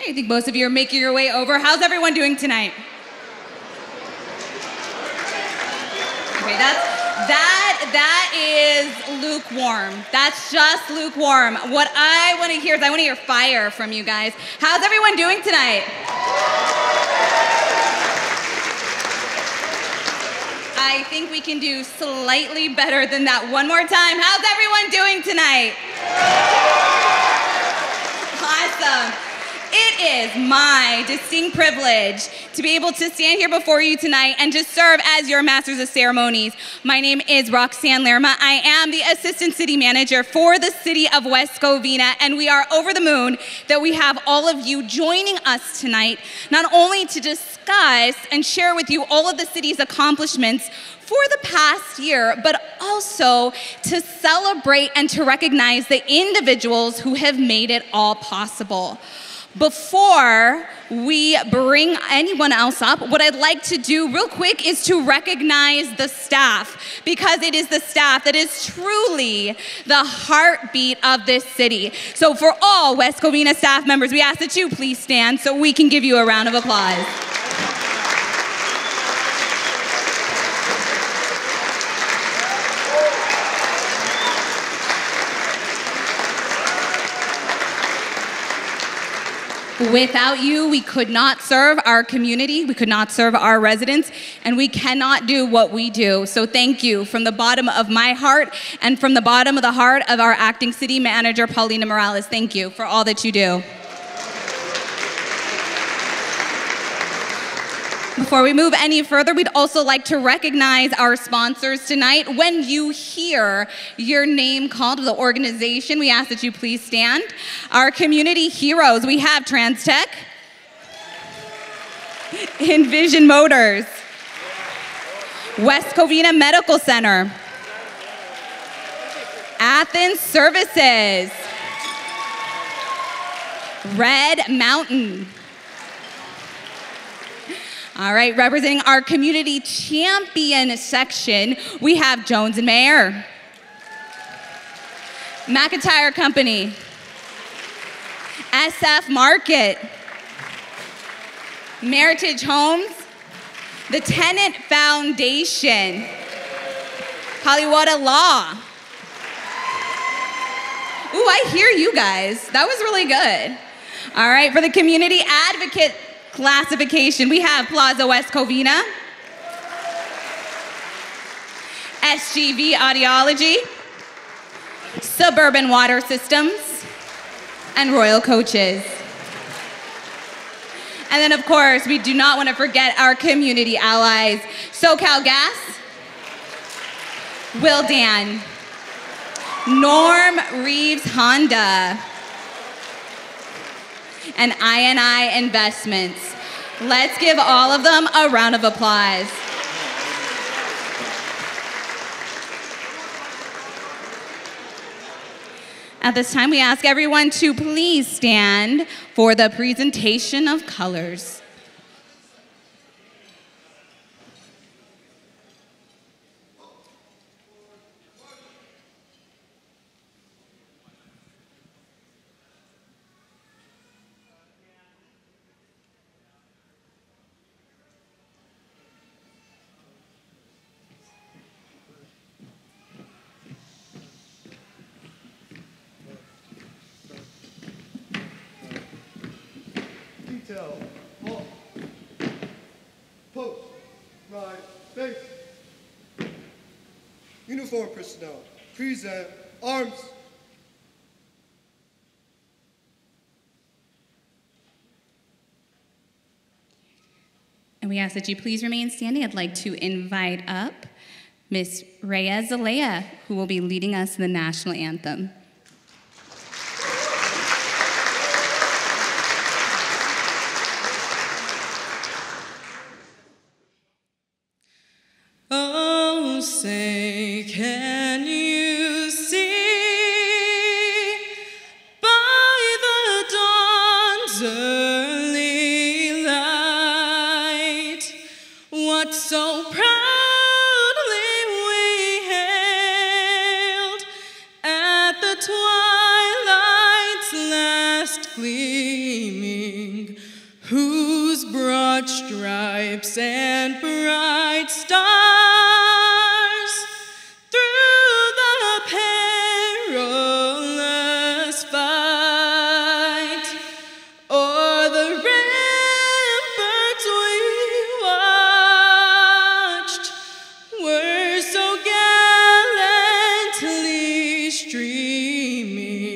I think most of you are making your way over. How's everyone doing tonight? Okay, that is lukewarm. That's just lukewarm. What I want to hear is I want to hear fire from you guys. How's everyone doing tonight? I think we can do slightly better than that. One more time. How's everyone doing tonight? Awesome. It is my distinct privilege to be able to stand here before you tonight and to serve as your Masters of Ceremonies. My name is Roxanne Lerma. I am the Assistant City Manager for the City of West Covina, and we are over the moon that we have all of you joining us tonight, not only to discuss and share with you all of the city's accomplishments for the past year, but also to celebrate and to recognize the individuals who have made it all possible. Before we bring anyone else up, what I'd like to do real quick is to recognize the staff, because it is the staff that is truly the heartbeat of this city. So for all West Covina staff members, we ask that you please stand so we can give you a round of applause. Without you, we could not serve our community, we could not serve our residents, and we cannot do what we do. So thank you from the bottom of my heart and from the bottom of the heart of our acting city manager, Paulina Morales. Thank you for all that you do. Before we move any further, we'd also like to recognize our sponsors tonight. When you hear your name called to the organization, we ask that you please stand. Our community heroes, we have TransTech, Envision Motors, West Covina Medical Center, Athens Services, Red Mountain. All right, representing our community champion section, we have Jones and Mayer, McIntyre Company, SF Market, Meritage Homes, the Tenant Foundation, Hollywood Law. Ooh, I hear you guys. That was really good. All right, for the community advocate classification, we have Plaza West Covina, SGV Audiology, Suburban Water Systems, and Royal Coaches. And then, of course, we do not want to forget our community allies, SoCal Gas, Wildan, Norm Reeves Honda, and INI Investments. Let's give all of them a round of applause. At this time, we ask everyone to please stand for the presentation of colors. Halt. Post. Right. Face. Uniform personnel. Present. Arms. And we ask that you please remain standing. I'd like to invite up Miss Rhea Zalea, who will be leading us in the national anthem. Oh, say, can you see by the dawn's early light what so proudly we hailed at the twilight's last gleaming stripes and bright stars through the perilous fight. O'er the ramparts we watched were so gallantly streaming,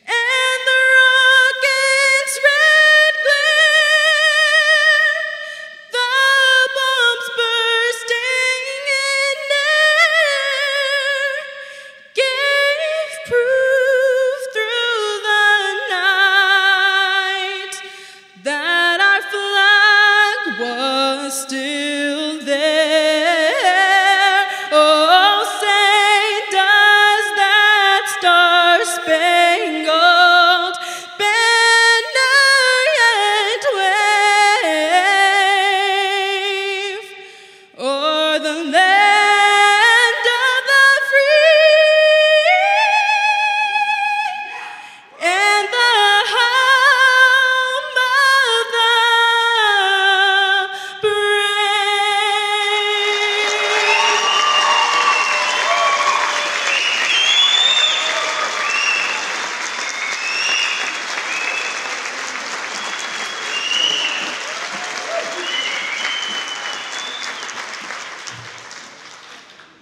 and the rockets' red glare, the bombs bursting in air, gave proof through the night that our flag was still there. Oh, say does that star-spangled banner yet wave o'er the land of the free and the home of the brave.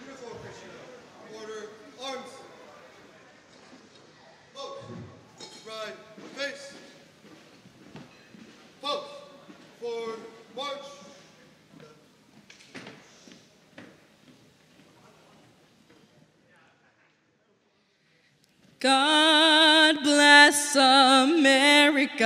Uniform personnel. Order, arms. Post. Right, face. Post. Forward, march. God bless America,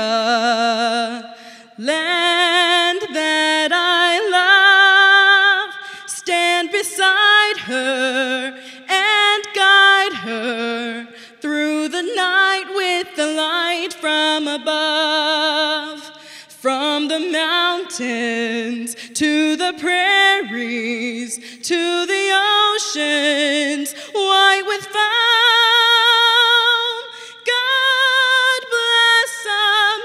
land that I love. Stand beside her and guide her through the night with the light from above. From the mountains to the prairies to the oceans white with foam. God bless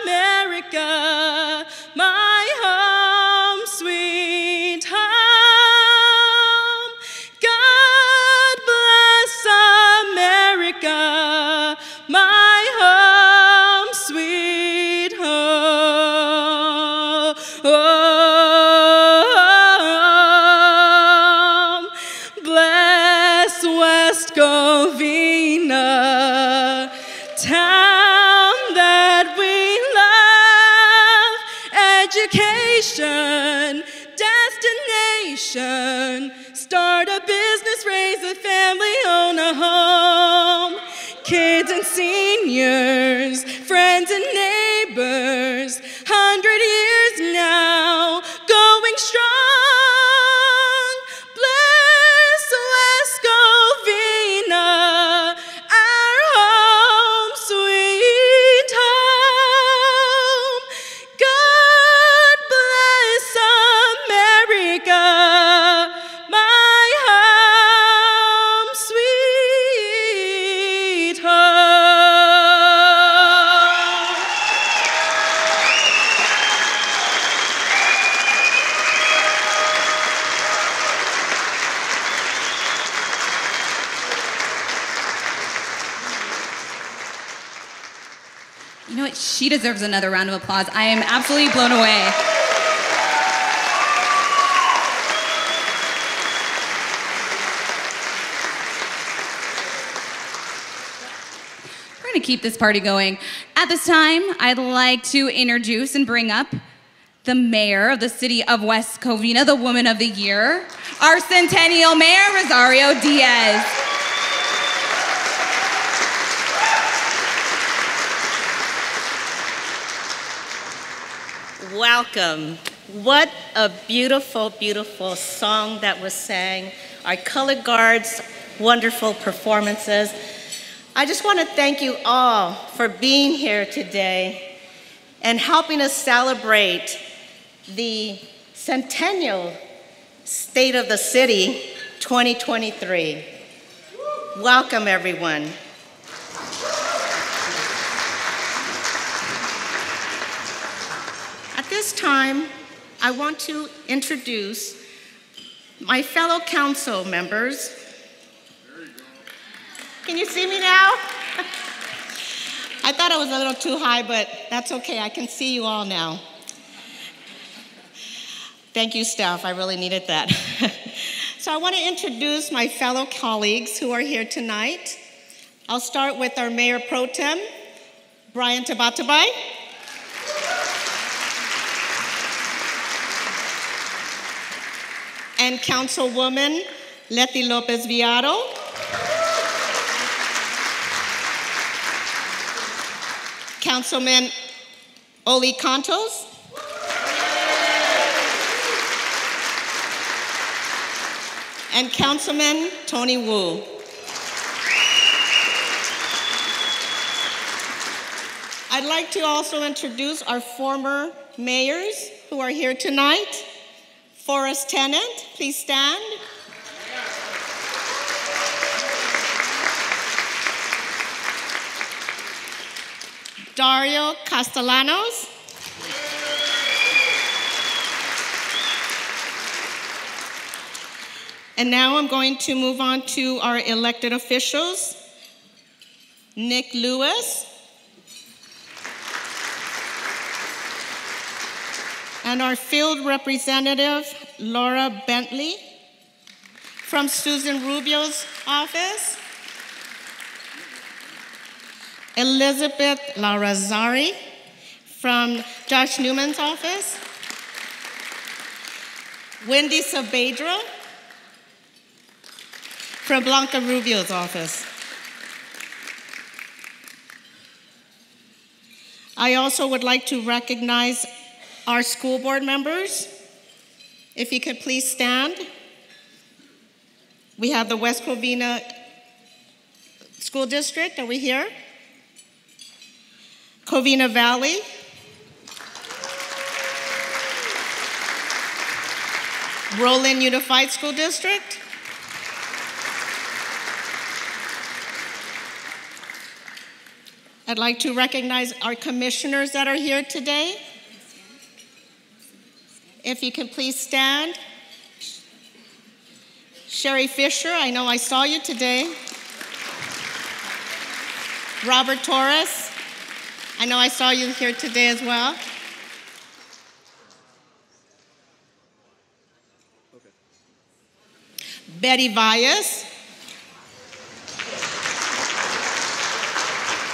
America, my home, sweet home. God bless America, my home, sweet home. Bless West Covina, town that we love. Education, destination, start a business, raise a family, own a home. Kids and seniors, friends and neighbors, 100 years now, going strong. Bless West Covina, our home, sweet home. God bless America, my home, sweet home. You know what? She deserves another round of applause. I am absolutely blown away. We're going to keep this party going. At this time, I'd like to introduce and bring up the mayor of the city of West Covina, the Woman of the Year, our Centennial Mayor, Rosario Diaz. Welcome. What a beautiful, beautiful song that was sang. Our color guards, wonderful performances. I just want to thank you all for being here today and helping us celebrate the Centennial State of the City 2023. Welcome, everyone. At this time, I want to introduce my fellow council members. Can you see me now? I thought I was a little too high, but that's okay. I can see you all now. Thank you, staff. I really needed that. So I want to introduce my fellow colleagues who are here tonight. I'll start with our Mayor Pro Tem, Brian Tabatabai. And Councilwoman Letty Lopez Villaro. Councilman Oli Cantos. And Councilman Tony Wu. I'd like to also introduce our former mayors who are here tonight. Forrest Tennant, please stand. Dario Castellanos. And now I'm going to move on to our elected officials. Nick Lewis. And our field representative, Laura Bentley, from Susan Rubio's office. Elizabeth Larazari from Josh Newman's office. Wendy Saavedra from Blanca Rubio's office. I also would like to recognize our school board members. If you could please stand. We have the West Covina School District. Are we here? Covina Valley. Roland Unified School District. I'd like to recognize our commissioners that are here today. If you can please stand. Sherry Fisher, I know I saw you today. Robert Torres, I know I saw you here today as well. Okay. Betty Valles.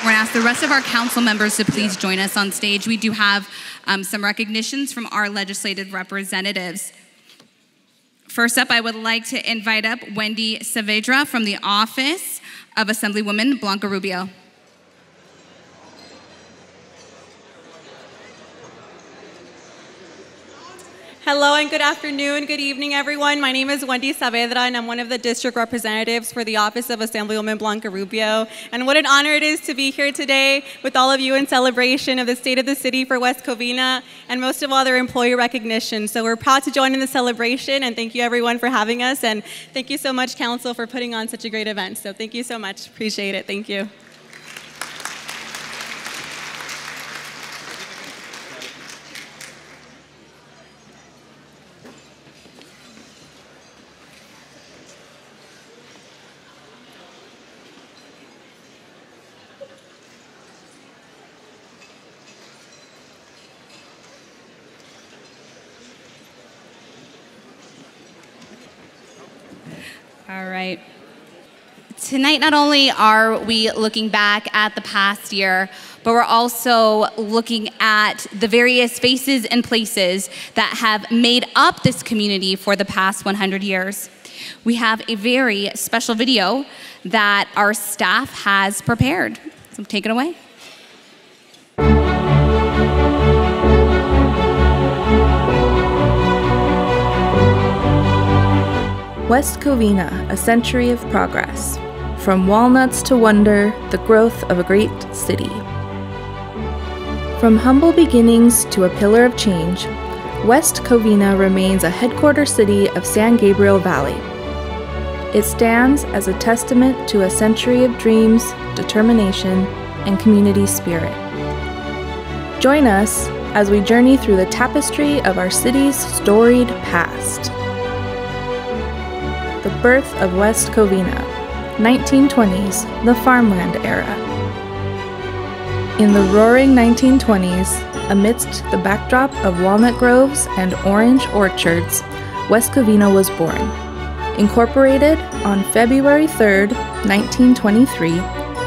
We're going to ask the rest of our council members to please join us on stage. We do have some recognitions from our legislative representatives. First up, I would like to invite up Wendy Saavedra from the office of Assemblywoman Blanca Rubio. Hello and good afternoon, good evening everyone. My name is Wendy Saavedra and I'm one of the district representatives for the office of Assemblywoman Blanca Rubio. And what an honor it is to be here today with all of you in celebration of the state of the city for West Covina and most of all their employee recognition. So we're proud to join in the celebration and thank you everyone for having us and thank you so much council for putting on such a great event. So thank you so much, appreciate it, thank you. All right. Tonight, not only are we looking back at the past year, but we're also looking at the various faces and places that have made up this community for the past 100 years. We have a very special video that our staff has prepared. So take it away. West Covina, a century of progress. From walnuts to wonder, the growth of a great city. From humble beginnings to a pillar of change, West Covina remains a headquarter city of San Gabriel Valley. It stands as a testament to a century of dreams, determination, and community spirit. Join us as we journey through the tapestry of our city's storied past. The birth of West Covina, 1920s, the farmland era. In the roaring 1920s, amidst the backdrop of walnut groves and orange orchards, West Covina was born. Incorporated on February 3, 1923,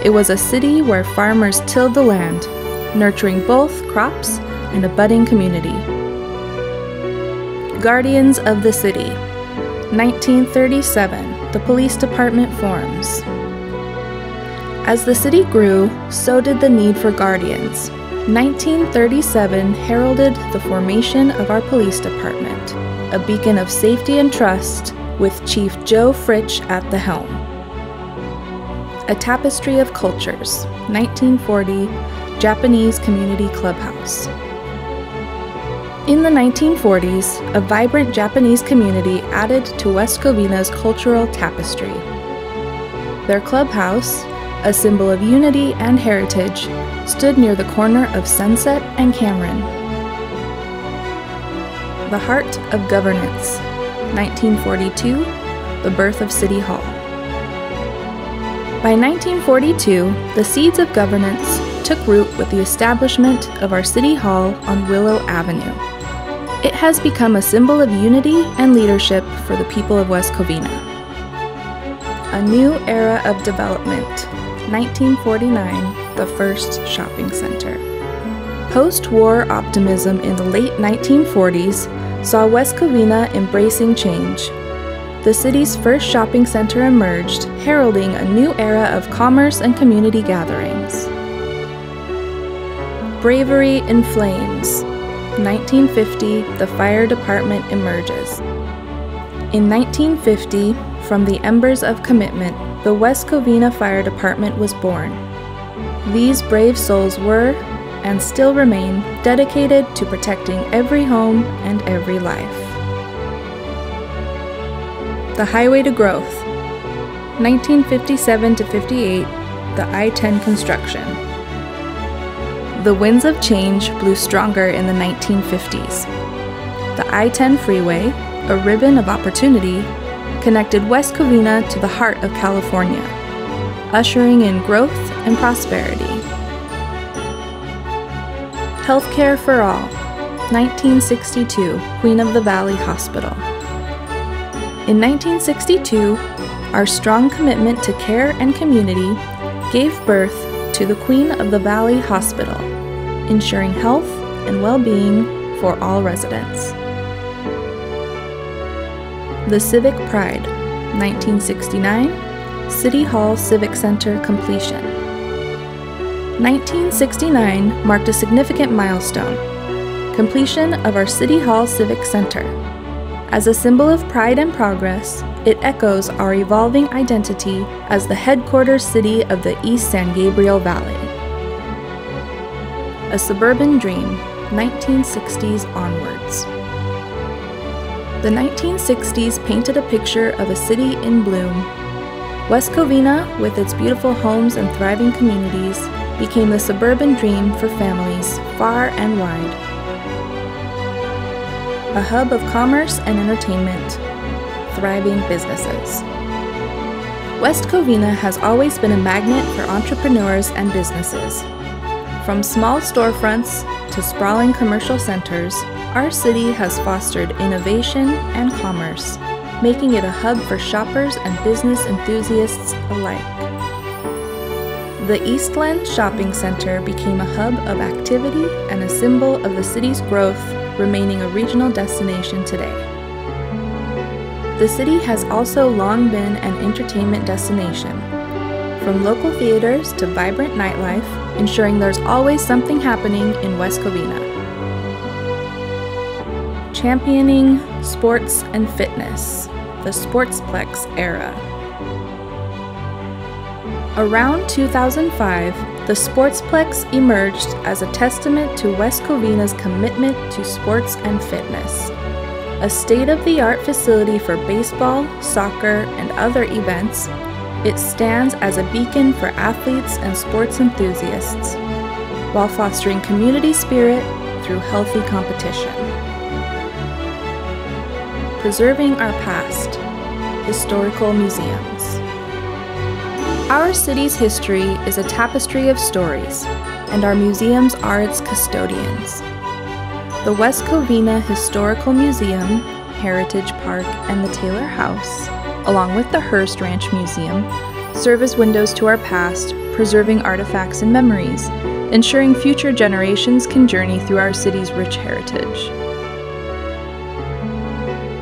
it was a city where farmers tilled the land, nurturing both crops and a budding community. Guardians of the City. 1937, the police department forms. As the city grew, so did the need for guardians. 1937 heralded the formation of our police department, a beacon of safety and trust, with Chief Joe Fritsch at the helm. A Tapestry of Cultures, 1940, Japanese Community Clubhouse. In the 1940s, a vibrant Japanese community added to West Covina's cultural tapestry. Their clubhouse, a symbol of unity and heritage, stood near the corner of Sunset and Cameron. The Heart of Governance, 1942, the birth of City Hall. By 1942, the seeds of governance took root with the establishment of our City Hall on Willow Avenue. It has become a symbol of unity and leadership for the people of West Covina. A new era of development, 1949, the first shopping center. Post-war optimism in the late 1940s saw West Covina embracing change. The city's first shopping center emerged, heralding a new era of commerce and community gatherings. Bravery in Flames. 1950, the fire department emerges. In 1950, from the embers of commitment, the West Covina Fire Department was born. These brave souls were, and still remain, dedicated to protecting every home and every life. The Highway to Growth. 1957 to 58, the I-10 construction. The winds of change blew stronger in the 1950s. The I-10 freeway, a ribbon of opportunity, connected West Covina to the heart of California, ushering in growth and prosperity. Healthcare for All, 1962, Queen of the Valley Hospital. In 1962, our strong commitment to care and community gave birth to the Queen of the Valley Hospital, ensuring health and well-being for all residents. The Civic Pride, 1969, City Hall Civic Center completion. 1969 marked a significant milestone, completion of our City Hall Civic Center. As a symbol of pride and progress, it echoes our evolving identity as the headquarters city of the East San Gabriel Valley. A Suburban Dream, 1960s onwards. The 1960s painted a picture of a city in bloom. West Covina, with its beautiful homes and thriving communities, became the suburban dream for families far and wide. A hub of commerce and entertainment, thriving businesses. West Covina has always been a magnet for entrepreneurs and businesses. From small storefronts to sprawling commercial centers, our city has fostered innovation and commerce, making it a hub for shoppers and business enthusiasts alike. The Eastland Shopping Center became a hub of activity and a symbol of the city's growth, remaining a regional destination today. The city has also long been an entertainment destination, from local theaters to vibrant nightlife, ensuring there's always something happening in West Covina. Championing sports and fitness, the Sportsplex era. Around 2005, the Sportsplex emerged as a testament to West Covina's commitment to sports and fitness. A state-of-the-art facility for baseball, soccer, and other events, it stands as a beacon for athletes and sports enthusiasts, while fostering community spirit through healthy competition. Preserving our past. Historical museums. Our city's history is a tapestry of stories, and our museums are its custodians. The West Covina Historical Museum, Heritage Park, and the Taylor House, along with the Hearst Ranch Museum, serve as windows to our past, preserving artifacts and memories, ensuring future generations can journey through our city's rich heritage.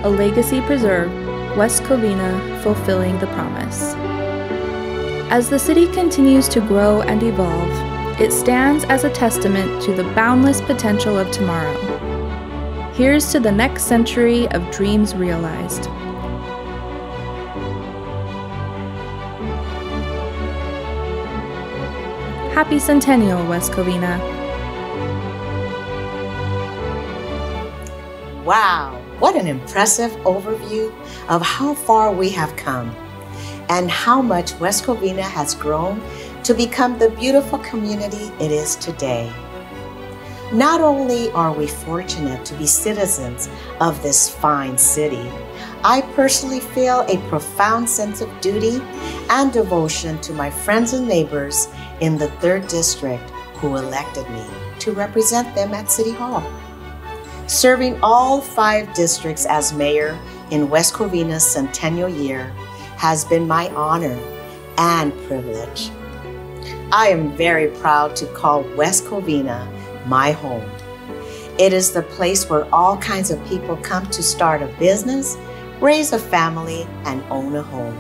A legacy preserved, West Covina fulfilling the promise. As the city continues to grow and evolve, it stands as a testament to the boundless potential of tomorrow. Here's to the next century of dreams realized. Happy Centennial, West Covina. Wow, what an impressive overview of how far we have come and how much West Covina has grown to become the beautiful community it is today. Not only are we fortunate to be citizens of this fine city, I personally feel a profound sense of duty and devotion to my friends and neighbors in the 3rd District who elected me to represent them at City Hall. Serving all 5 districts as mayor in West Covina's centennial year has been my honor and privilege. I am very proud to call West Covina my home. It is the place where all kinds of people come to start a business, raise a family, and own a home.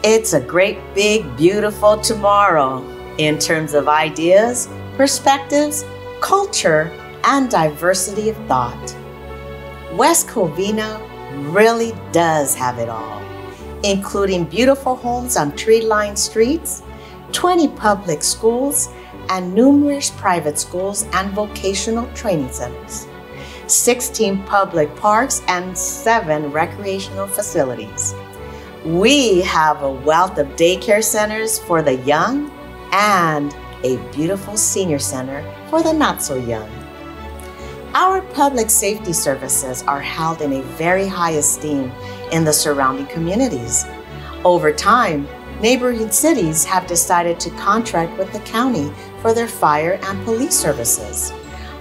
It's a great, big, beautiful tomorrow in terms of ideas, perspectives, culture, and diversity of thought. West Covina really does have it all, including beautiful homes on tree-lined streets, 20 public schools, and numerous private schools and vocational training centers, 16 public parks, and 7 recreational facilities. We have a wealth of daycare centers for the young and a beautiful senior center for the not so young. Our public safety services are held in a very high esteem in the surrounding communities. Over time, neighboring cities have decided to contract with the county for their fire and police services,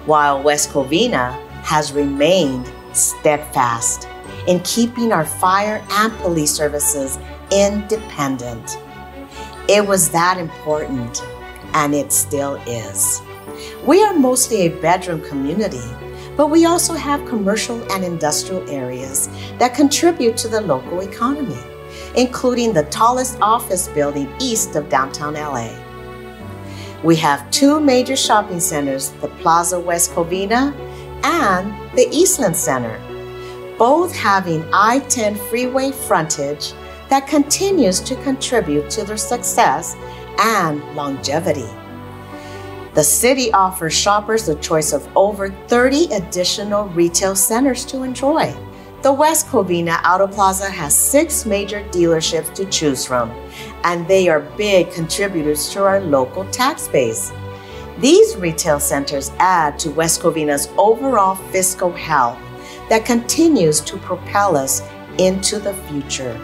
while West Covina has remained steadfast in keeping our fire and police services independent. It was that important, and it still is. We are mostly a bedroom community, but we also have commercial and industrial areas that contribute to the local economy, including the tallest office building east of downtown LA. We have 2 major shopping centers, the Plaza West Covina and the Eastland Center, both having I-10 freeway frontage that continues to contribute to their success and longevity. The city offers shoppers a choice of over 30 additional retail centers to enjoy. The West Covina Auto Plaza has 6 major dealerships to choose from, and they are big contributors to our local tax base. These retail centers add to West Covina's overall fiscal health that continues to propel us into the future.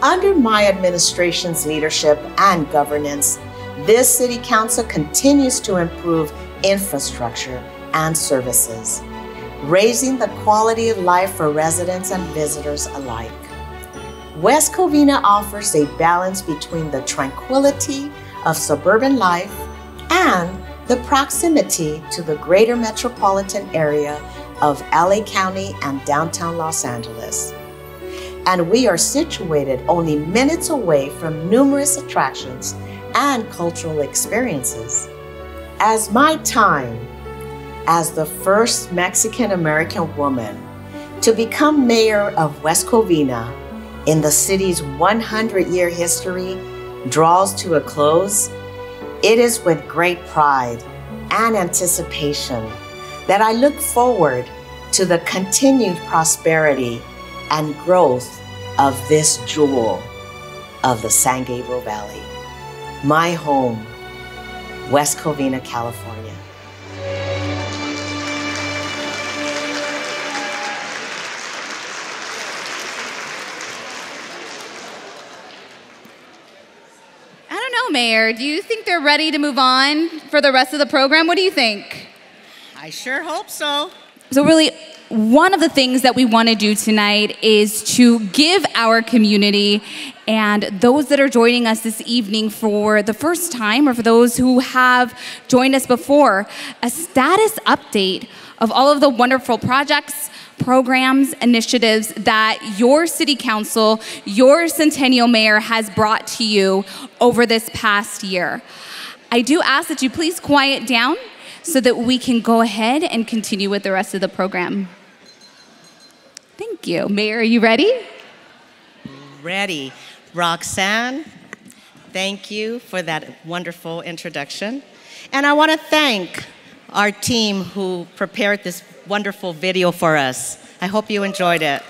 Under my administration's leadership and governance, this City Council continues to improve infrastructure and services, raising the quality of life for residents and visitors alike. West Covina offers a balance between the tranquility of suburban life and the proximity to the greater metropolitan area of LA County and downtown Los Angeles. And we are situated only minutes away from numerous attractions and cultural experiences. As my time as the first Mexican-American woman to become mayor of West Covina in the city's 100-year history draws to a close, it is with great pride and anticipation that I look forward to the continued prosperity and growth of this jewel of the San Gabriel Valley. My home, West Covina, California. know, Mayor. Do you think they're ready to move on for the rest of the program? What do you think? I sure hope so. So really, one of the things that we want to do tonight is to give our community and those that are joining us this evening for the first time, or for those who have joined us before, a status update of all of the wonderful projects, programs, initiatives that your city council, your Centennial Mayor has brought to you over this past year. I do ask that you please quiet down so that we can go ahead and continue with the rest of the program. Thank you. Mayor, are you ready? Ready. Roxanne, thank you for that wonderful introduction. And I want to thank our team who prepared this wonderful video for us. I hope you enjoyed it.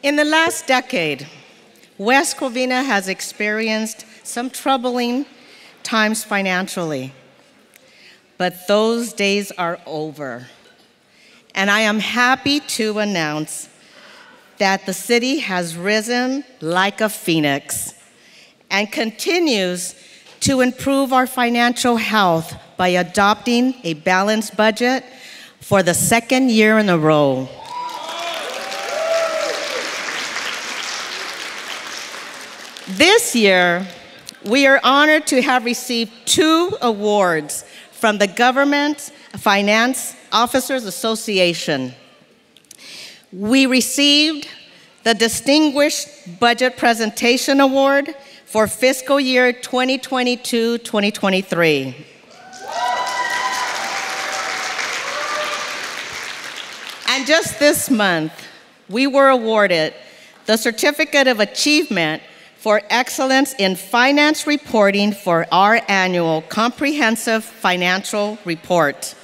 In the last decade, West Covina has experienced some troubling times financially, but those days are over. And I am happy to announce that the city has risen like a phoenix and continues to improve our financial health by adopting a balanced budget for the second year in a row. This year, we are honored to have received 2 awards from the Government Finance Officers Association. We received the Distinguished Budget Presentation Award for fiscal year 2022-2023. And just this month, we were awarded the Certificate of Achievement for Excellence in Finance Reporting for our annual Comprehensive Financial Report.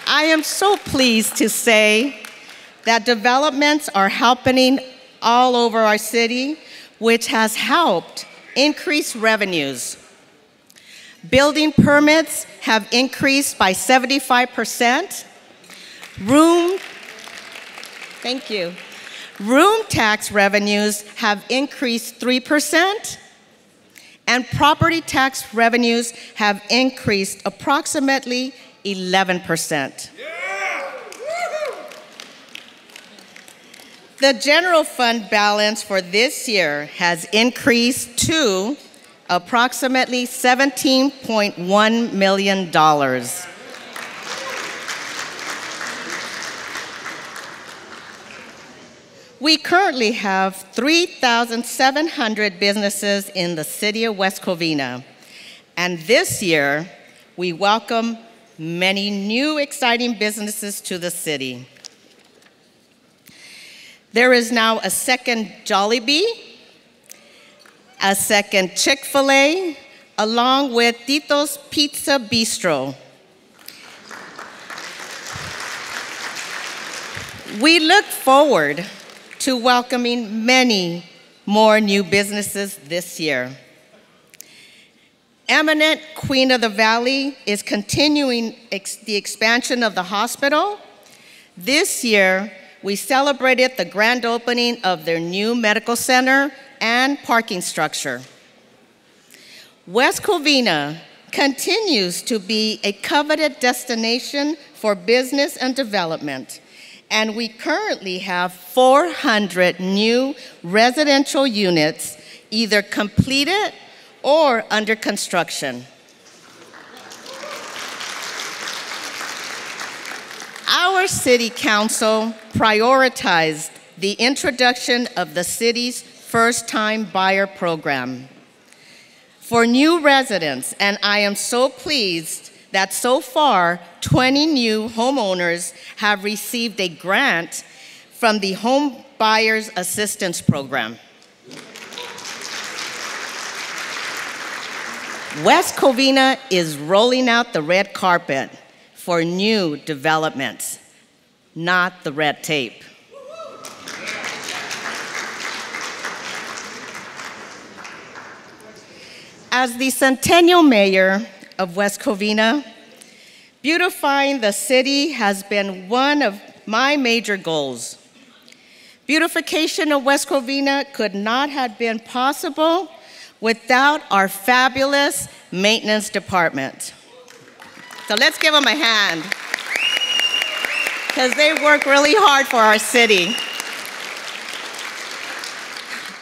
I am so pleased to say that developments are happening all over our city, which has helped increase revenues. Building permits have increased by 75%. Thank you. Room tax revenues have increased 3%, and property tax revenues have increased approximately 11%. The general fund balance for this year has increased to approximately $17.1 million. We currently have 3,700 businesses in the city of West Covina, and this year we welcome many new exciting businesses to the city. There is now a second Jollibee, a second Chick-fil-A, along with Tito's Pizza Bistro. We look forward to welcoming many more new businesses this year. Eminent Queen of the Valley is continuing the expansion of the hospital. This year, we celebrated the grand opening of their new medical center and parking structure. West Covina continues to be a coveted destination for business and development, and we currently have 400 new residential units either completed or under construction. Our City Council prioritized the introduction of the city's first-time buyer program for new residents, and I am so pleased that so far 20 new homeowners have received a grant from the Home Buyers Assistance Program. West Covina is rolling out the red carpet for new developments, not the red tape. As the Centennial Mayor, of West Covina, beautifying the city has been one of my major goals. Beautification of West Covina could not have been possible without our fabulous maintenance department. So let's give them a hand, because they work really hard for our city.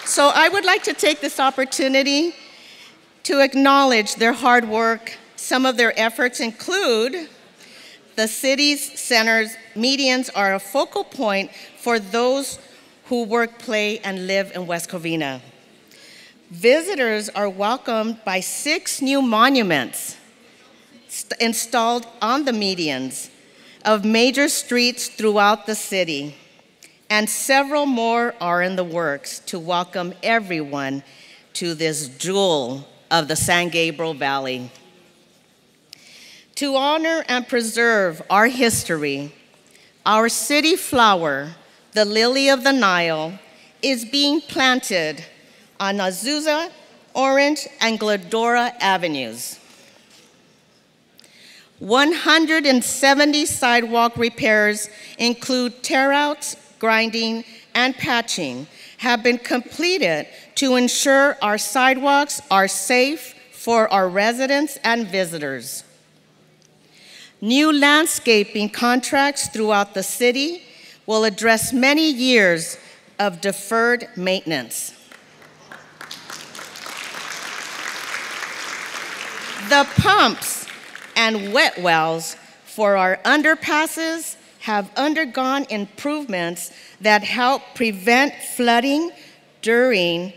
So I would like to take this opportunity to acknowledge their hard work. Some of their efforts include the city's centers. Medians are a focal point for those who work, play, and live in West Covina. Visitors are welcomed by 6 new monuments installed on the medians of major streets throughout the city, and several more are in the works to welcome everyone to this jewel of the San Gabriel Valley. To honor and preserve our history, our city flower, the lily of the Nile, is being planted on Azusa, Orange, and Glendora Avenues. 170 sidewalk repairs include tear-outs, grinding, and patching have been completed to ensure our sidewalks are safe for our residents and visitors. New landscaping contracts throughout the city will address many years of deferred maintenance. The pumps and wet wells for our underpasses have undergone improvements that help prevent flooding during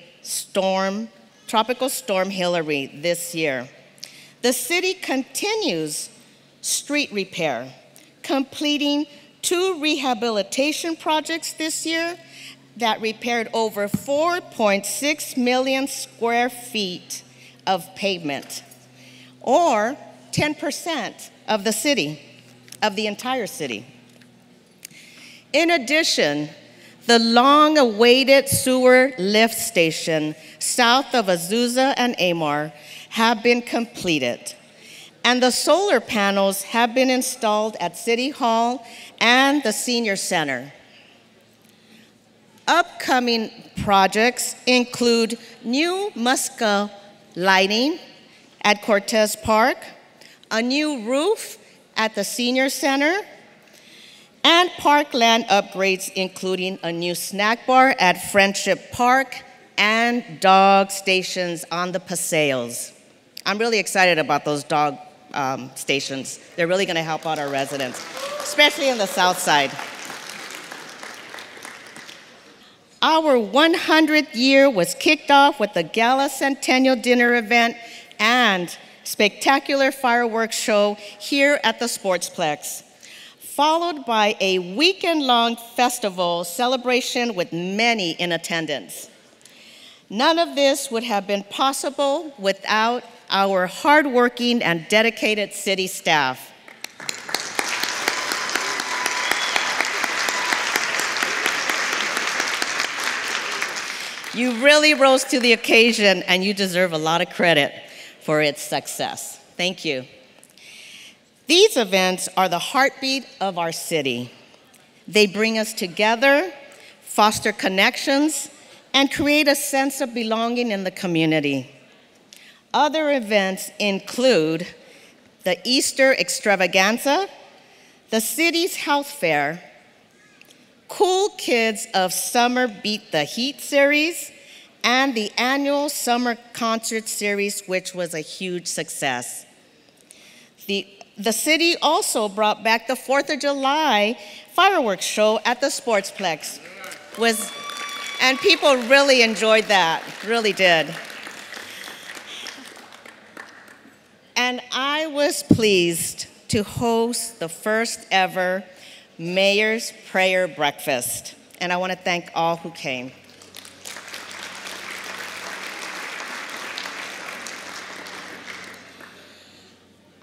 Tropical Storm Hilary this year. The city continues street repair, completing 2 rehabilitation projects this year that repaired over 4.6 million square feet of pavement, or 10% of the city, of the entire city. In addition, the long-awaited sewer lift station south of Azusa and Amar have been completed, and the solar panels have been installed at City Hall and the Senior Center. Upcoming projects include new Muska lighting at Cortez Park, a new roof at the Senior Center, and parkland upgrades, including a new snack bar at Friendship Park and dog stations on the Paseos. I'm really excited about those dog stations. They're really going to help out our residents, especially in the South Side. Our 100th year was kicked off with the Gala Centennial Dinner event and spectacular fireworks show here at the Sportsplex, followed by a weekend-long festival celebration with many in attendance. None of this would have been possible without our hardworking and dedicated city staff. You really rose to the occasion, and you deserve a lot of credit for its success. Thank you. These events are the heartbeat of our city. They bring us together, foster connections, and create a sense of belonging in the community. Other events include the Easter Extravaganza, the city's health fair, Cool Kids of Summer Beat the Heat series, and the annual summer concert series, which was a huge success. The city also brought back the 4th of July fireworks show at the Sportsplex, and people really enjoyed that, really did. And I was pleased to host the first ever Mayor's Prayer Breakfast, and I want to thank all who came.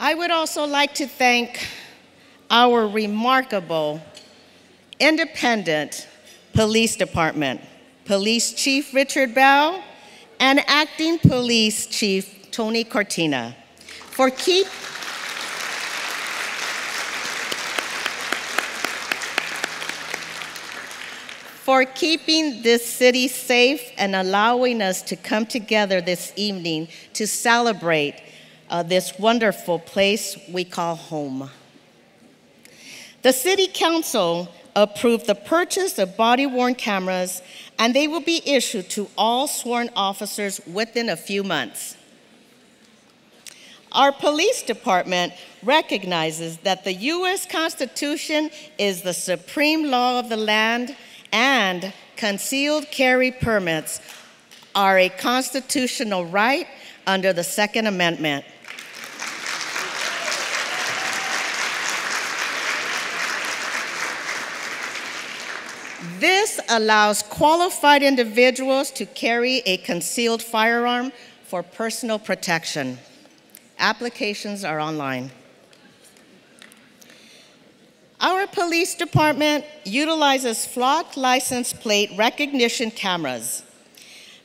I would also like to thank our remarkable, independent police department, Police Chief Richard Bell and Acting Police Chief Tony Cortina, for keeping this city safe and allowing us to come together this evening to celebrate this wonderful place we call home. The City Council approved the purchase of body-worn cameras, and they will be issued to all sworn officers within a few months. Our police department recognizes that the U.S. Constitution is the supreme law of the land, and concealed carry permits are a constitutional right under the Second Amendment. This allows qualified individuals to carry a concealed firearm for personal protection. Applications are online. Our police department utilizes flock license plate recognition cameras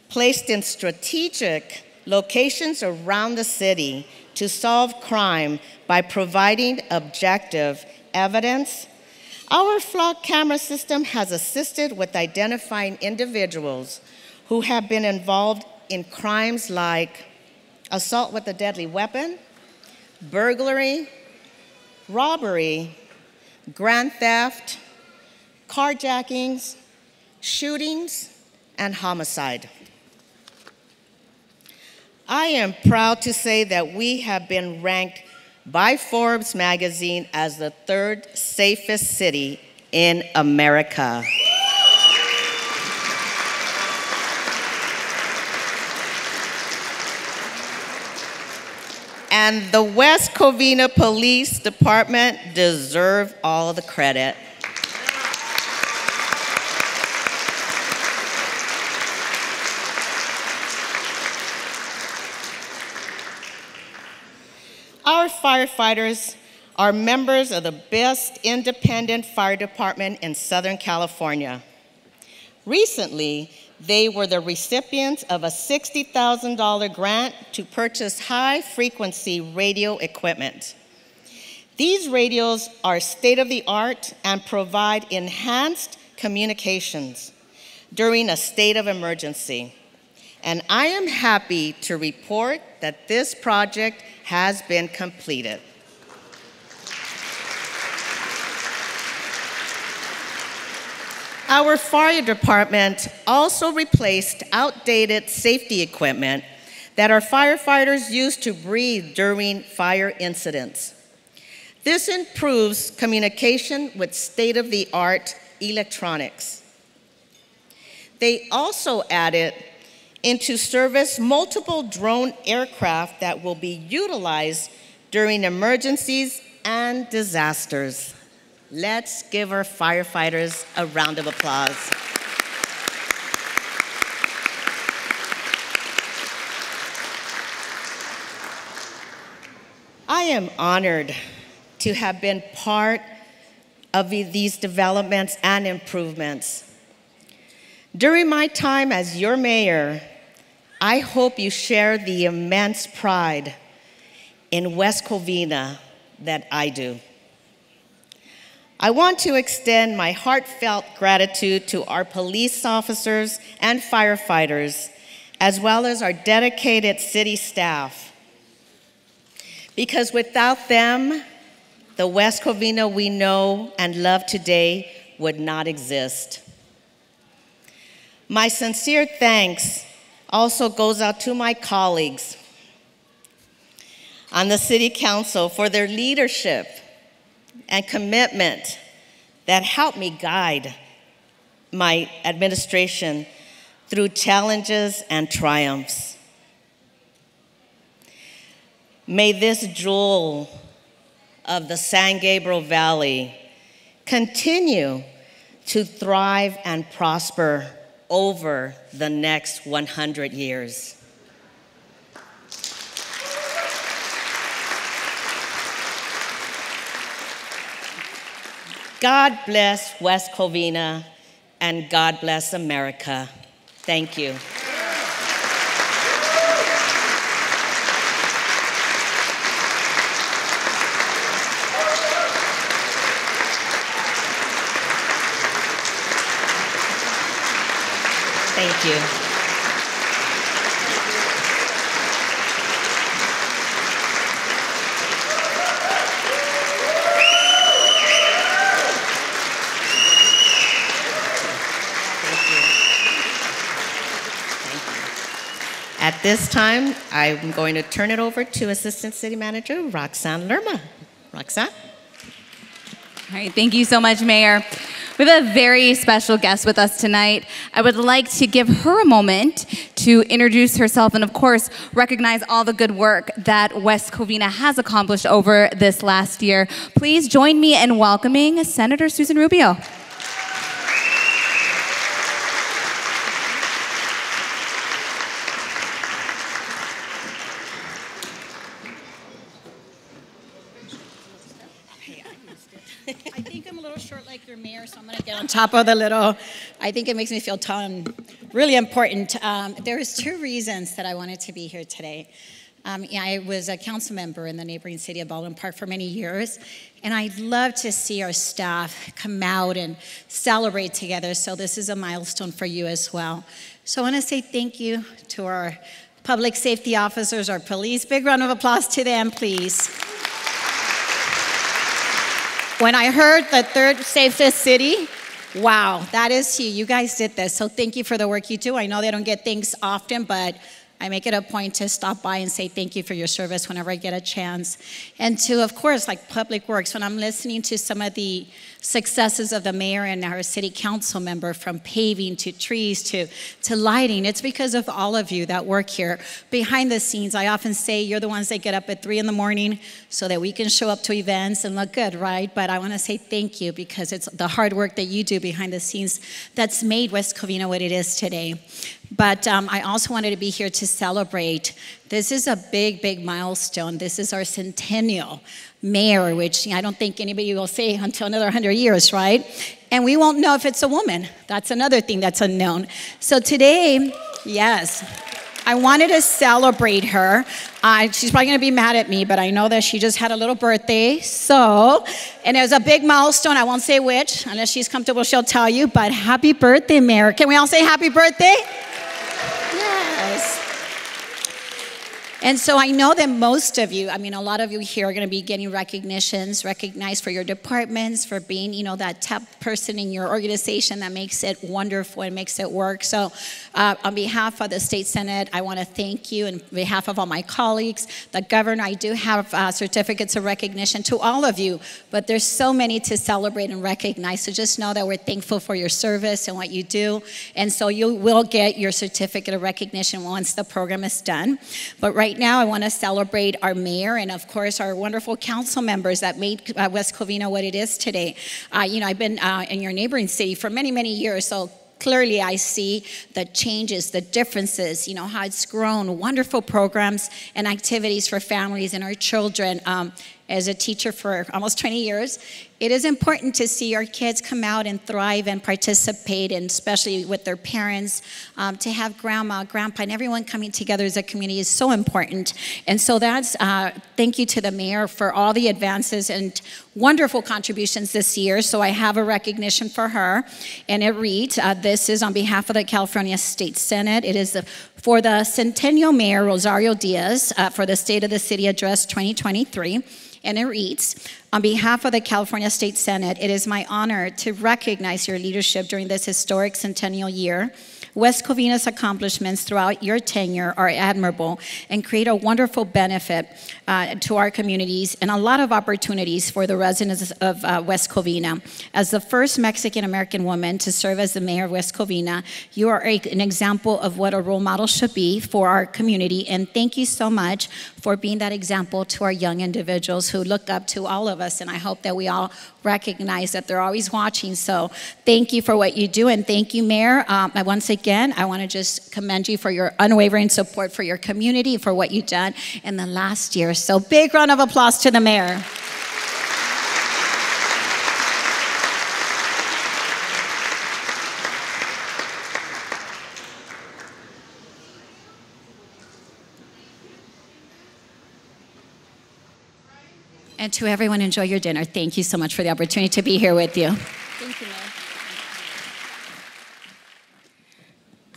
placed in strategic locations around the city to solve crime by providing objective evidence. Our flock camera system has assisted with identifying individuals who have been involved in crimes like assault with a deadly weapon, burglary, robbery, grand theft, carjackings, shootings, and homicide. I am proud to say that we have been ranked by Forbes magazine as the 3rd safest city in America. And the West Covina Police Department deserve all the credit. Our firefighters are members of the best independent fire department in Southern California. Recently, they were the recipients of a $60,000 grant to purchase high-frequency radio equipment. These radios are state-of-the-art and provide enhanced communications during a state of emergency. And I am happy to report that this project has been completed. Our fire department also replaced outdated safety equipment that our firefighters use to breathe during fire incidents. This improves communication with state-of-the-art electronics. They also added into service multiple drone aircraft that will be utilized during emergencies and disasters. Let's give our firefighters a round of applause. I am honored to have been part of these developments and improvements. During my time as your mayor, I hope you share the immense pride in West Covina that I do. I want to extend my heartfelt gratitude to our police officers and firefighters, as well as our dedicated city staff. Because without them, the West Covina we know and love today would not exist. My sincere thanks also goes out to my colleagues on the City Council for their leadership and commitment that helped me guide my administration through challenges and triumphs. May this jewel of the San Gabriel Valley continue to thrive and prosper over the next 100 years. God bless West Covina, and God bless America. Thank you. you. At this time, I'm going to turn it over to Assistant City Manager Roxanne Lerma. Roxanne? All right, thank you so much, Mayor. We have a very special guest with us tonight. I would like to give her a moment to introduce herself and, of course, recognize all the good work that West Covina has accomplished over this last year. Please join me in welcoming Senator Susan Rubio. I think I'm a little short like your mayor, so I'm going to get on top of the little. I think it makes me feel tall and really important. There was 2 reasons that I wanted to be here today. I was a council member in the neighboring city of Baldwin Park for many years, and I'd love to see our staff come out and celebrate together, so this is a milestone for you as well. So I want to say thank you to our public safety officers, our police. Big round of applause to them, please. When I heard the 3rd safest city, wow, that is you. You guys did this, so thank you for the work you do. I know they don't get things often, but I make it a point to stop by and say thank you for your service whenever I get a chance. And to, of course, like Public Works, when I'm listening to some of the successes of the mayor and our city council member, from paving to trees to lighting, it's because of all of you that work here. Behind the scenes, I often say you're the ones that get up at 3 in the morning so that we can show up to events and look good, right? But I want to say thank you, because it's the hard work that you do behind the scenes that's made West Covina what it is today. But I also wanted to be here to celebrate. This is a big, big milestone. This is our centennial mayor, which I don't think anybody will say until another 100 years, right? And we won't know if it's a woman. That's another thing that's unknown. So today, yes, I wanted to celebrate her. She's probably going to be mad at me, but I know that she just had a little birthday. And it was a big milestone. I won't say which. Unless she's comfortable, she'll tell you. But happy birthday, Mayor. Can we all say happy birthday? Yes. And so I know that most of you, a lot of you here are going to be getting recognized for your departments, for being, that top person in your organization that makes it wonderful and makes it work. So on behalf of the State Senate, I want to thank you. And on behalf of all my colleagues, the governor, I do have certificates of recognition to all of you, but there's so many to celebrate and recognize. So just know that we're thankful for your service and what you do. And so you will get your certificate of recognition once the program is done. But right now, I want to celebrate our mayor and, of course, our wonderful council members that made West Covina what it is today. I've been in your neighboring city for many, many years, so clearly I see the changes, the differences, how it's grown, wonderful programs and activities for families and our children. As a teacher for almost 20 years, it is important to see our kids come out and thrive and participate, and especially with their parents, to have grandma, grandpa, and everyone coming together as a community is so important. And so that's, thank you to the mayor for all the advances and wonderful contributions this year. So I have a recognition for her, and it reads, this is on behalf of the California State Senate. It is for the Centennial Mayor Rosario Diaz for the State of the City Address 2023. And it reads, on behalf of the California State Senate, it is my honor to recognize your leadership during this historic centennial year. West Covina's accomplishments throughout your tenure are admirable and create a wonderful benefit to our communities and a lot of opportunities for the residents of West Covina. As the first Mexican-American woman to serve as the mayor of West Covina, you are an example of what a role model should be for our community, and thank you so much for being that example to our young individuals who look up to all of us, and I hope that we all recognize that they're always watching. So thank you for what you do, and thank you, Mayor. Once again, I want to just commend you for your unwavering support for your community, for what you've done in the last year. So big round of applause to the mayor. And to everyone, enjoy your dinner. Thank you so much for the opportunity to be here with you. Thank you, Mayor.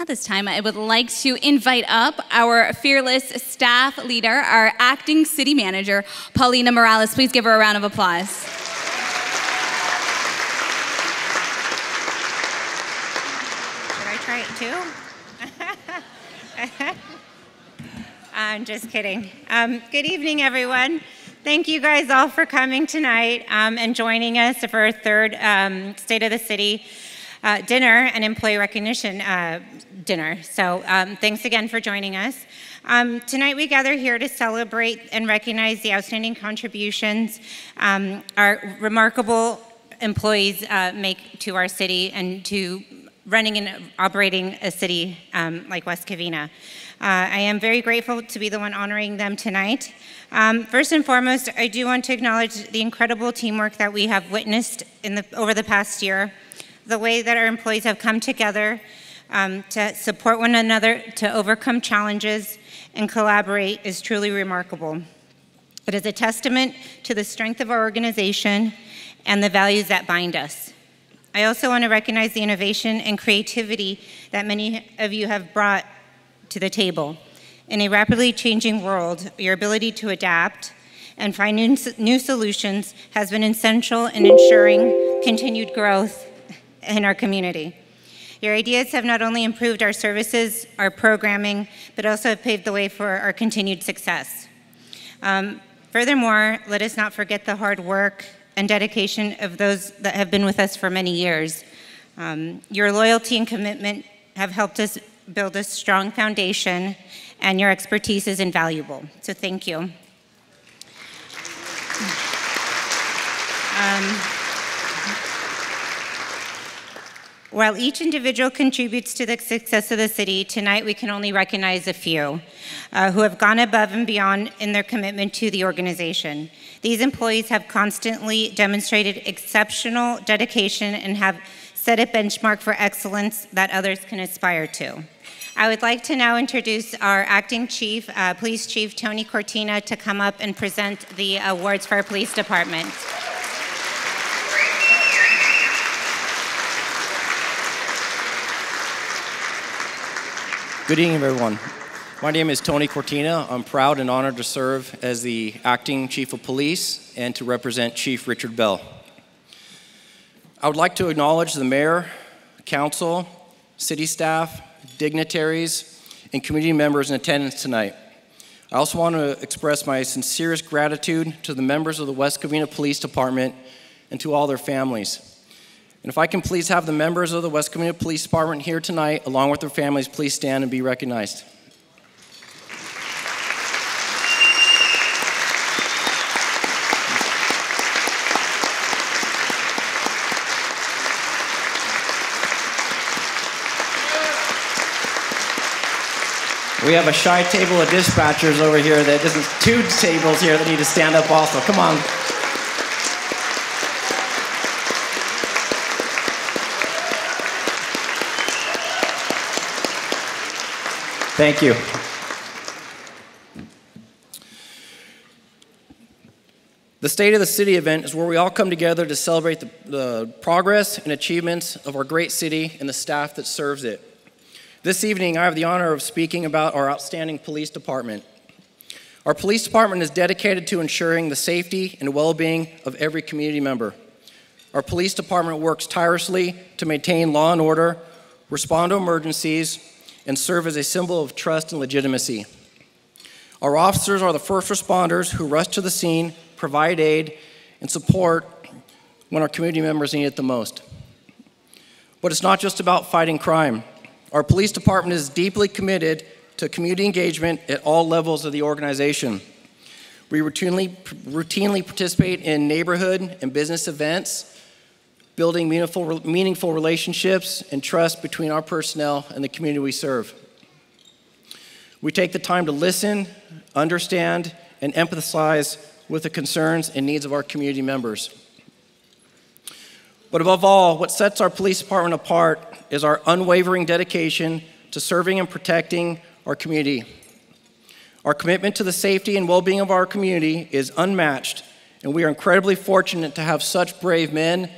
this time, I would like to invite up our fearless staff leader, our acting city manager, Paulina Morales. Please give her a round of applause. Should I try it too? I'm just kidding. Good evening, everyone. Thank you guys all for coming tonight and joining us for our third State of the City dinner and employee recognition dinner. So thanks again for joining us. Tonight we gather here to celebrate and recognize the outstanding contributions our remarkable employees make to our city and to running and operating a city like West Covina. I am very grateful to be the one honoring them tonight. First and foremost, I do want to acknowledge the incredible teamwork that we have witnessed over the past year. The way that our employees have come together to support one another, to overcome challenges, and collaborate is truly remarkable. It is a testament to the strength of our organization and the values that bind us. I also want to recognize the innovation and creativity that many of you have brought to the table. In a rapidly changing world, your ability to adapt and find new solutions has been essential in ensuring continued growth in our community. Your ideas have not only improved our services, our programming, but also have paved the way for our continued success. Furthermore, let us not forget the hard work and dedication of those that have been with us for many years. Your loyalty and commitment have helped us build a strong foundation, and your expertise is invaluable. So thank you. While each individual contributes to the success of the city, tonight we can only recognize a few who have gone above and beyond in their commitment to the organization. These employees have constantly demonstrated exceptional dedication and have set a benchmark for excellence that others can aspire to. I would like to now introduce our acting chief, Police Chief Tony Cortina, to come up and present the awards for our police department. Good evening, everyone. My name is Tony Cortina. I'm proud and honored to serve as the acting chief of police and to represent Chief Richard Bell. I would like to acknowledge the mayor, council, city staff, dignitaries, and community members in attendance tonight. I also want to express my sincerest gratitude to the members of the West Covina Police Department and to all their families. And if I can please have the members of the West Covina Police Department here tonight, along with their families, please stand and be recognized. We have a shy table of dispatchers over here that isn't two tables here that need to stand up also. Come on. Thank you. The State of the City event is where we all come together to celebrate the progress and achievements of our great city and the staff that serves it. This evening, I have the honor of speaking about our outstanding police department. Our police department is dedicated to ensuring the safety and well-being of every community member. Our police department works tirelessly to maintain law and order, respond to emergencies, and serve as a symbol of trust and legitimacy. Our officers are the first responders who rush to the scene, provide aid, and support when our community members need it the most. But it's not just about fighting crime. Our police department is deeply committed to community engagement at all levels of the organization. We routinely participate in neighborhood and business events, building meaningful relationships and trust between our personnel and the community we serve. We take the time to listen, understand, and empathize with the concerns and needs of our community members. But above all, what sets our police department apart is our unwavering dedication to serving and protecting our community. Our commitment to the safety and well-being of our community is unmatched, and we are incredibly fortunate to have such brave men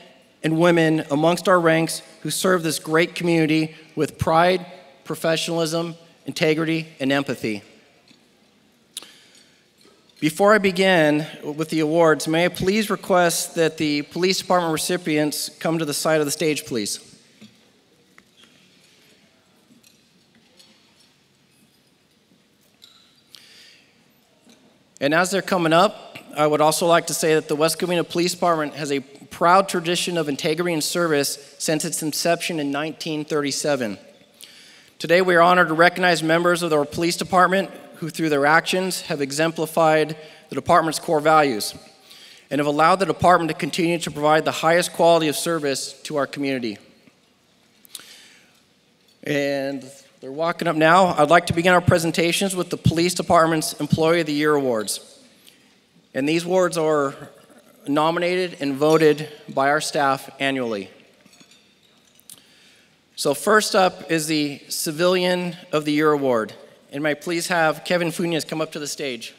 and women amongst our ranks who serve this great community with pride, professionalism, integrity, and empathy. Before I begin with the awards, may I please request that the police department recipients come to the side of the stage, please. And as they're coming up, I would also like to say that the West Covina Police Department has a proud tradition of integrity and service since its inception in 1937. Today, we are honored to recognize members of our police department who, through their actions, have exemplified the department's core values and have allowed the department to continue to provide the highest quality of service to our community. And they're walking up now. I'd like to begin our presentations with the Police Department's Employee of the Year Awards. And these awards are nominated and voted by our staff annually. So first up is the Civilian of the Year Award. And may I please have Kevin Funes come up to the stage.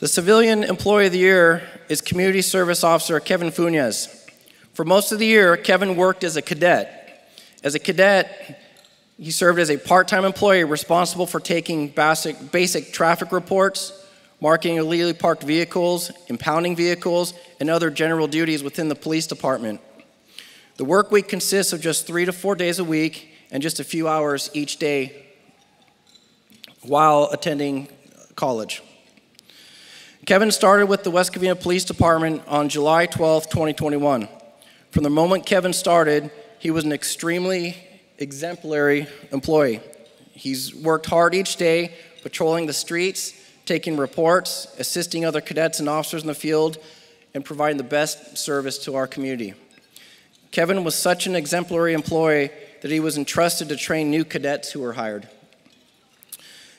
The Civilian Employee of the Year is Community Service Officer Kevin Funes. For most of the year, Kevin worked as a cadet. As a cadet, he served as a part-time employee responsible for taking basic traffic reports, marking illegally parked vehicles, impounding vehicles, and other general duties within the police department. The work week consists of just 3 to 4 days a week and just a few hours each day while attending college. Kevin started with the West Covina Police Department on July 12, 2021. From the moment Kevin started, he was an extremely exemplary employee. He's worked hard each day, patrolling the streets, taking reports, assisting other cadets and officers in the field, and providing the best service to our community. Kevin was such an exemplary employee that he was entrusted to train new cadets who were hired.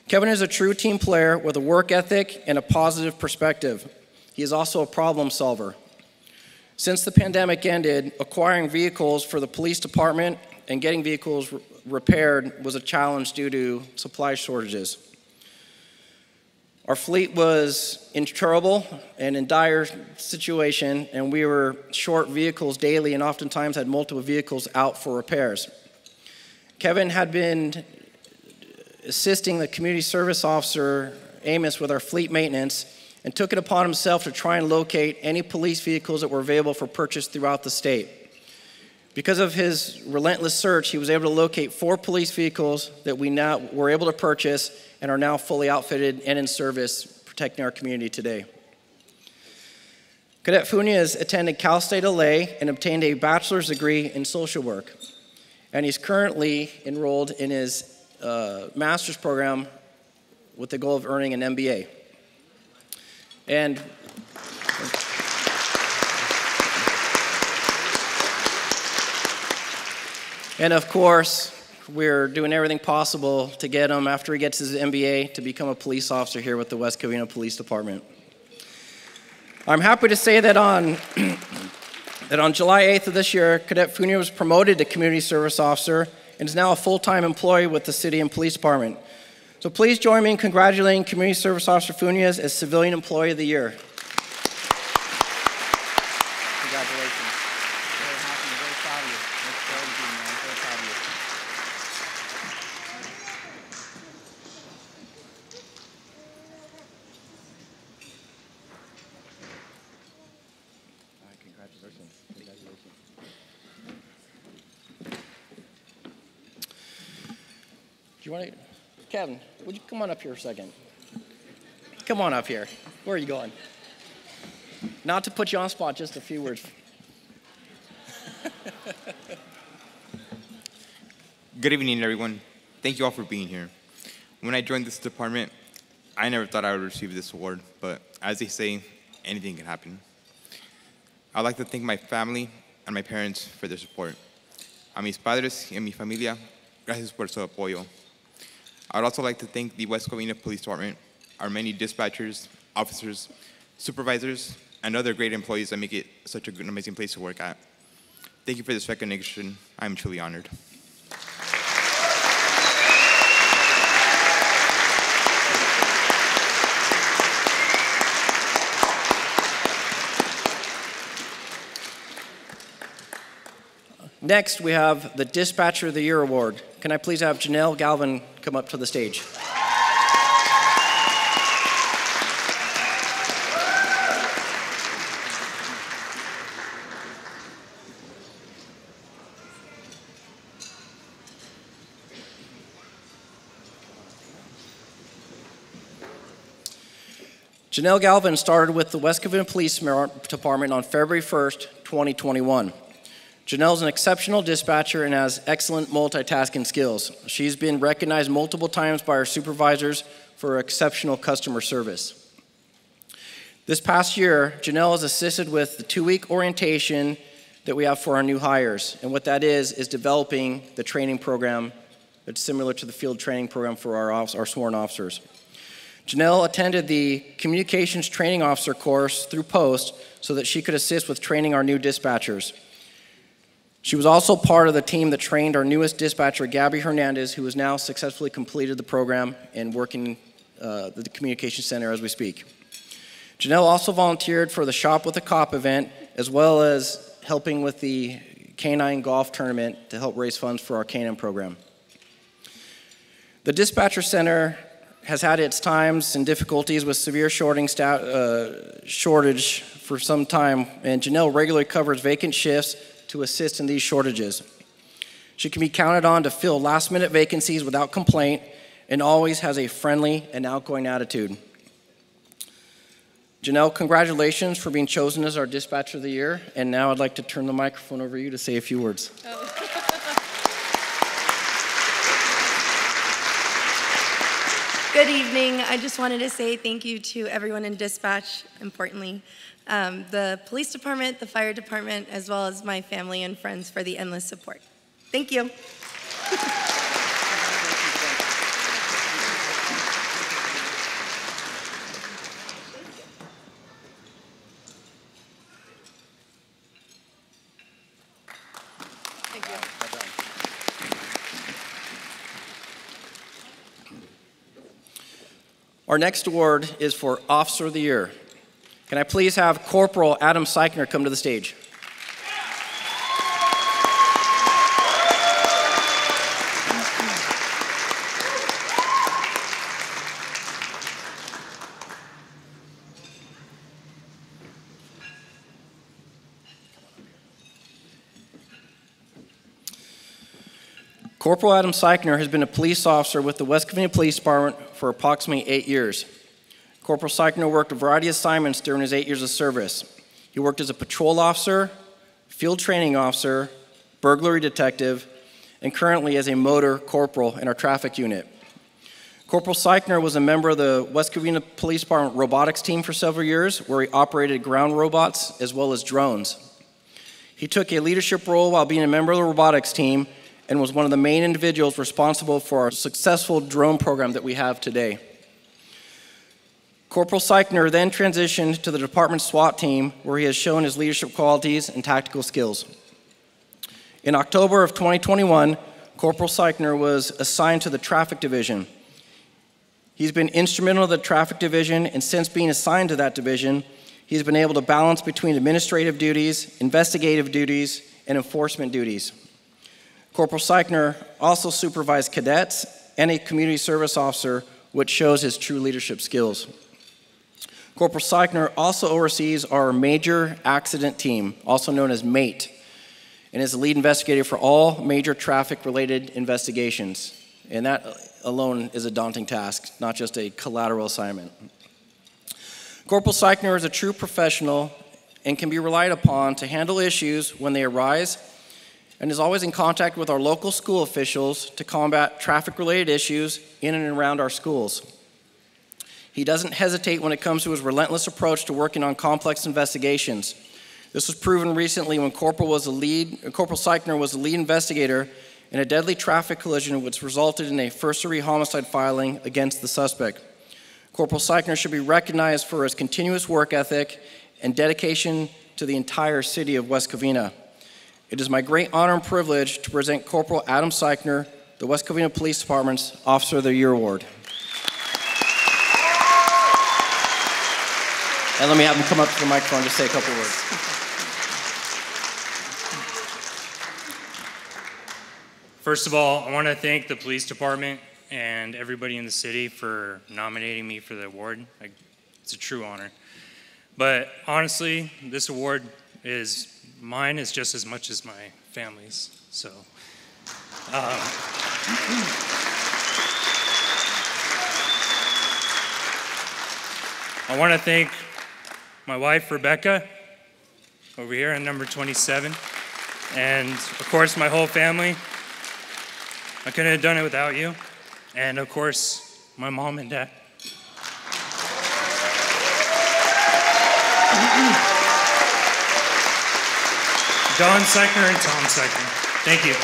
Kevin is a true team player with a work ethic and a positive perspective. He is also a problem solver. Since the pandemic ended, acquiring vehicles for the police department and getting vehicles repaired was a challenge due to supply shortages. Our fleet was in trouble and in dire situation, and we were short vehicles daily and oftentimes had multiple vehicles out for repairs. Kevin had been assisting the community service officer, Amos, with our fleet maintenance and took it upon himself to try and locate any police vehicles that were available for purchase throughout the state. Because of his relentless search, he was able to locate 4 police vehicles that we now were able to purchase and are now fully outfitted and in service, protecting our community today. Cadet Funes attended Cal State LA and obtained a bachelor's degree in social work. And he's currently enrolled in his master's program with the goal of earning an MBA. And of course, we're doing everything possible to get him, after he gets his MBA, to become a police officer here with the West Covina Police Department. I'm happy to say that on July 8th of this year, Cadet Funes was promoted to Community Service Officer and is now a full-time employee with the City and Police Department. So please join me in congratulating Community Service Officer Funes as Civilian Employee of the Year. Congratulations. Very happy, very proud of you. Very proud of you, man. Very proud of you. All right, congratulations. Congratulations. Do you want to, Kevin, would you come on up here a second? Come on up here. Where are you going? Not to put you on the spot, just a few words. Good evening, everyone. Thank you all for being here. When I joined this department, I never thought I would receive this award, but as they say, anything can happen. I'd like to thank my family and my parents for their support. A mis padres y a mi familia, gracias por su apoyo. I'd also like to thank the West Covina Police Department, our many dispatchers, officers, supervisors, and other great employees that make it such an amazing place to work at. Thank you for this recognition. I'm truly honored. Next, we have the Dispatcher of the Year Award. Can I please have Janelle Galvin come up to the stage? Janelle Galvin started with the West Covina Police Department on February 1st, 2021. Janelle is an exceptional dispatcher and has excellent multitasking skills. She's been recognized multiple times by her supervisors for her exceptional customer service. This past year, Janelle has assisted with the 2-week orientation that we have for our new hires. And what that is developing the training program that's similar to the field training program for our sworn officers. Janelle attended the Communications Training Officer course through Post so that she could assist with training our new dispatchers. She was also part of the team that trained our newest dispatcher, Gabby Hernandez, who has now successfully completed the program and working at the Communication Center as we speak. Janelle also volunteered for the Shop with a Cop event, as well as helping with the Canine Golf Tournament to help raise funds for our Canine program. The Dispatcher Center has had its times and difficulties with severe shortage for some time, and Janelle regularly covers vacant shifts to assist in these shortages. She can be counted on to fill last-minute vacancies without complaint and always has a friendly and outgoing attitude. Janelle, congratulations for being chosen as our Dispatcher of the Year, and now I'd like to turn the microphone over to you to say a few words. Good evening. I just wanted to say thank you to everyone in dispatch, importantly, the police department, the fire department, as well as my family and friends for the endless support. Thank you. Our next award is for Officer of the Year. Can I please have Corporal Adam Seichner come to the stage? Corporal Adam Seichner has been a police officer with the West Covina Police Department for approximately 8 years. Corporal Seichner worked a variety of assignments during his 8 years of service. He worked as a patrol officer, field training officer, burglary detective, and currently as a motor corporal in our traffic unit. Corporal Seichner was a member of the West Covina Police Department robotics team for several years, where he operated ground robots as well as drones. He took a leadership role while being a member of the robotics team and was one of the main individuals responsible for our successful drone program that we have today. Corporal Seichner then transitioned to the department's SWAT team, where he has shown his leadership qualities and tactical skills. In October of 2021, Corporal Seichner was assigned to the traffic division. He's been instrumental in the traffic division, and since being assigned to that division, he's been able to balance between administrative duties, investigative duties, and enforcement duties. Corporal Seichner also supervised cadets and a community service officer, which shows his true leadership skills. Corporal Seichner also oversees our major accident team, also known as MATE, and is the lead investigator for all major traffic-related investigations. And that alone is a daunting task, not just a collateral assignment. Corporal Seichner is a true professional and can be relied upon to handle issues when they arise, and is always in contact with our local school officials to combat traffic-related issues in and around our schools. He doesn't hesitate when it comes to his relentless approach to working on complex investigations. This was proven recently when Corporal Seichner was the lead investigator in a deadly traffic collision which resulted in a first-degree homicide filing against the suspect. Corporal Seichner should be recognized for his continuous work ethic and dedication to the entire city of West Covina. It is my great honor and privilege to present Corporal Adam Seichner, the West Covina Police Department's Officer of the Year Award. And let me have him come up to the microphone to say a couple words. First of all, I want to thank the police department and everybody in the city for nominating me for the award. It's a true honor. But honestly, this award is mine as just as much as my family's. So, I want to thank my wife, Rebecca, over here on number 27, and of course, my whole family. I couldn't have done it without you. And of course, my mom and dad. Don Seichner and Tom Seichner. Thank you.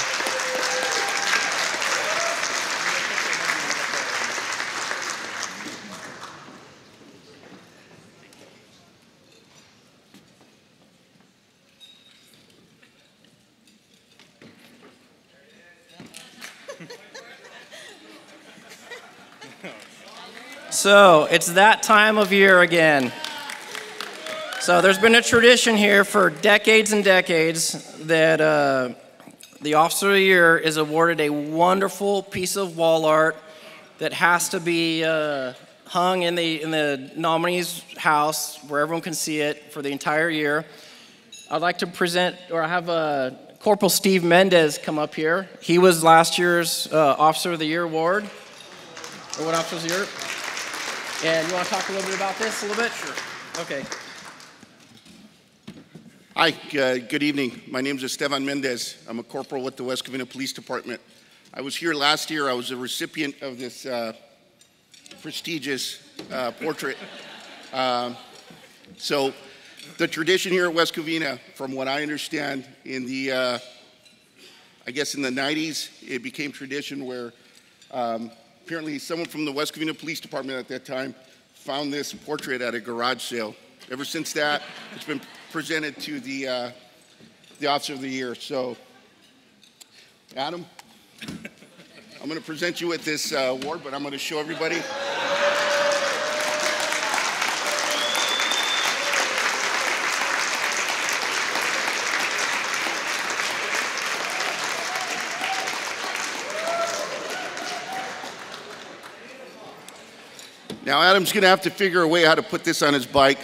So it's that time of year again. So there's been a tradition here for decades and decades that the Officer of the Year is awarded a wonderful piece of wall art that has to be hung in the nominee's house where everyone can see it for the entire year. I'd like to present, or I have Corporal Steve Mendez come up here. He was last year's Officer of the Year award. Or what Officer of the Year? And you want to talk a little bit about this a little bit? Sure. Okay. Hi, good evening. My name is Esteban Mendez. I'm a corporal with the West Covina Police Department. I was here last year. I was a recipient of this prestigious portrait. So the tradition here at West Covina, from what I understand, in the, I guess in the 90s, it became tradition where apparently someone from the West Covina Police Department at that time found this portrait at a garage sale. Ever since that, it's been presented to the Officer of the Year. So, Adam, I'm going to present you with this award, but I'm going to show everybody. Now, Adam's going to have to figure a way how to put this on his bike.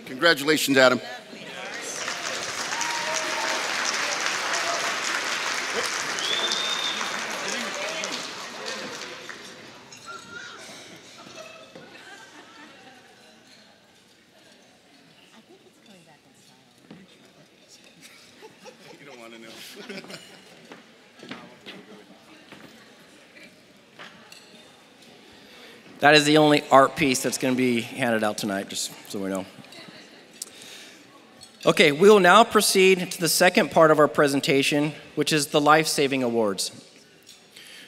Congratulations, Adam. You don't want to know. That is the only art piece that's going to be handed out tonight, just so we know. Okay, we will now proceed to the second part of our presentation, which is the Life Saving Awards.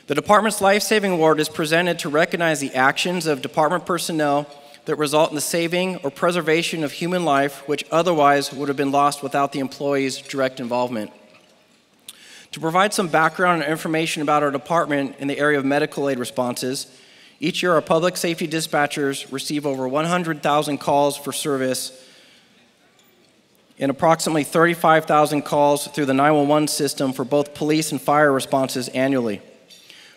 The department's Life Saving Award is presented to recognize the actions of department personnel that result in the saving or preservation of human life, which otherwise would have been lost without the employee's direct involvement. To provide some background and information about our department in the area of medical aid responses, each year our public safety dispatchers receive over 100,000 calls for service and approximately 35,000 calls through the 911 system for both police and fire responses annually.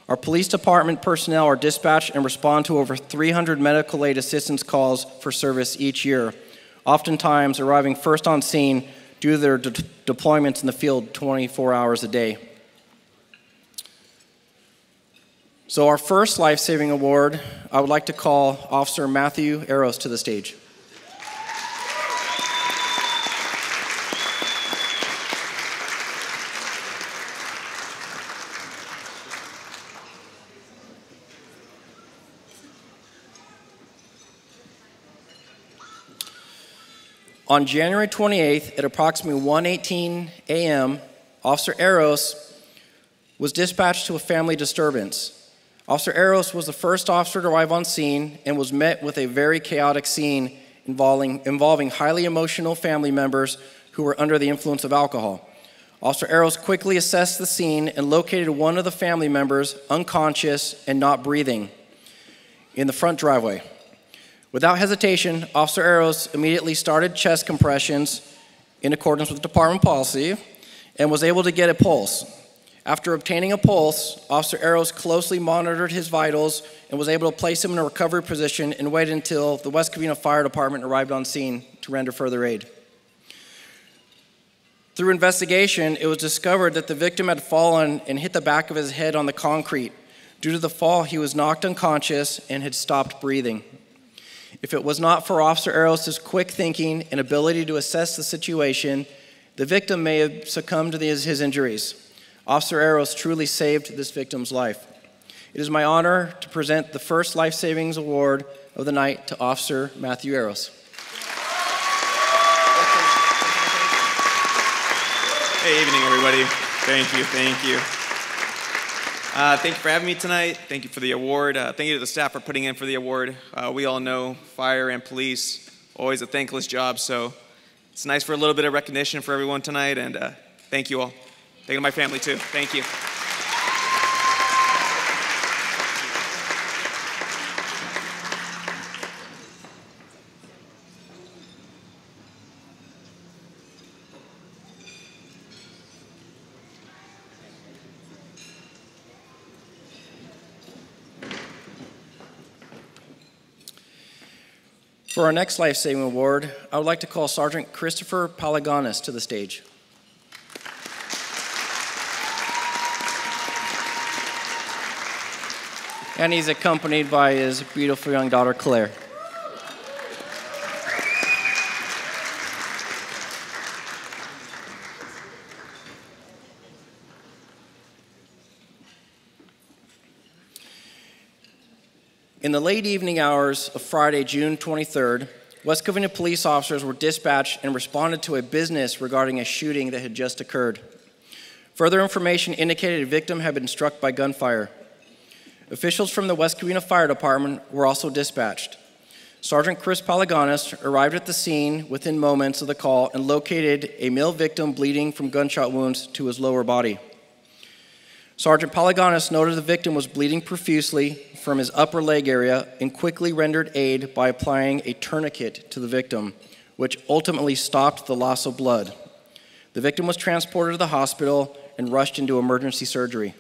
Our police department personnel are dispatched and respond to over 300 medical aid assistance calls for service each year, oftentimes arriving first on scene due to their deployments in the field 24 hours a day. So our first life-saving award, I would like to call Officer Matthew Eros to the stage. On January 28th at approximately 1:18 a.m., Officer Eros was dispatched to a family disturbance. Officer Eros was the first officer to arrive on scene and was met with a very chaotic scene involving highly emotional family members who were under the influence of alcohol. Officer Eros quickly assessed the scene and located one of the family members unconscious and not breathing in the front driveway. Without hesitation, Officer Eros immediately started chest compressions in accordance with department policy and was able to get a pulse. After obtaining a pulse, Officer Eros closely monitored his vitals and was able to place him in a recovery position and waited until the West Covina Fire Department arrived on scene to render further aid. Through investigation, it was discovered that the victim had fallen and hit the back of his head on the concrete. Due to the fall, he was knocked unconscious and had stopped breathing. If it was not for Officer Eros' quick thinking and ability to assess the situation, the victim may have succumbed to his injuries. Officer Eros truly saved this victim's life. It is my honor to present the first Life Savings Award of the night to Officer Matthew Eros. Hey, evening, everybody. Thank you, thank you. Thank you for having me tonight. Thank you for the award. Thank you to the staff for putting in for the award. We all know fire and police, always a thankless job, so it's nice for a little bit of recognition for everyone tonight, and thank you all. Thank you to my family, too. Thank you. For our next Life Saving Award, I would like to call Sergeant Christopher Palagonis to the stage. And he's accompanied by his beautiful young daughter, Claire. In the late evening hours of Friday, June 23rd, West Covina police officers were dispatched and responded to a business regarding a shooting that had just occurred. Further information indicated a victim had been struck by gunfire. Officials from the West Covina Fire Department were also dispatched. Sergeant Chris Palagonis arrived at the scene within moments of the call and located a male victim bleeding from gunshot wounds to his lower body. Sergeant Palagonis noted the victim was bleeding profusely from his upper leg area and quickly rendered aid by applying a tourniquet to the victim, which ultimately stopped the loss of blood. The victim was transported to the hospital and rushed into emergency surgery.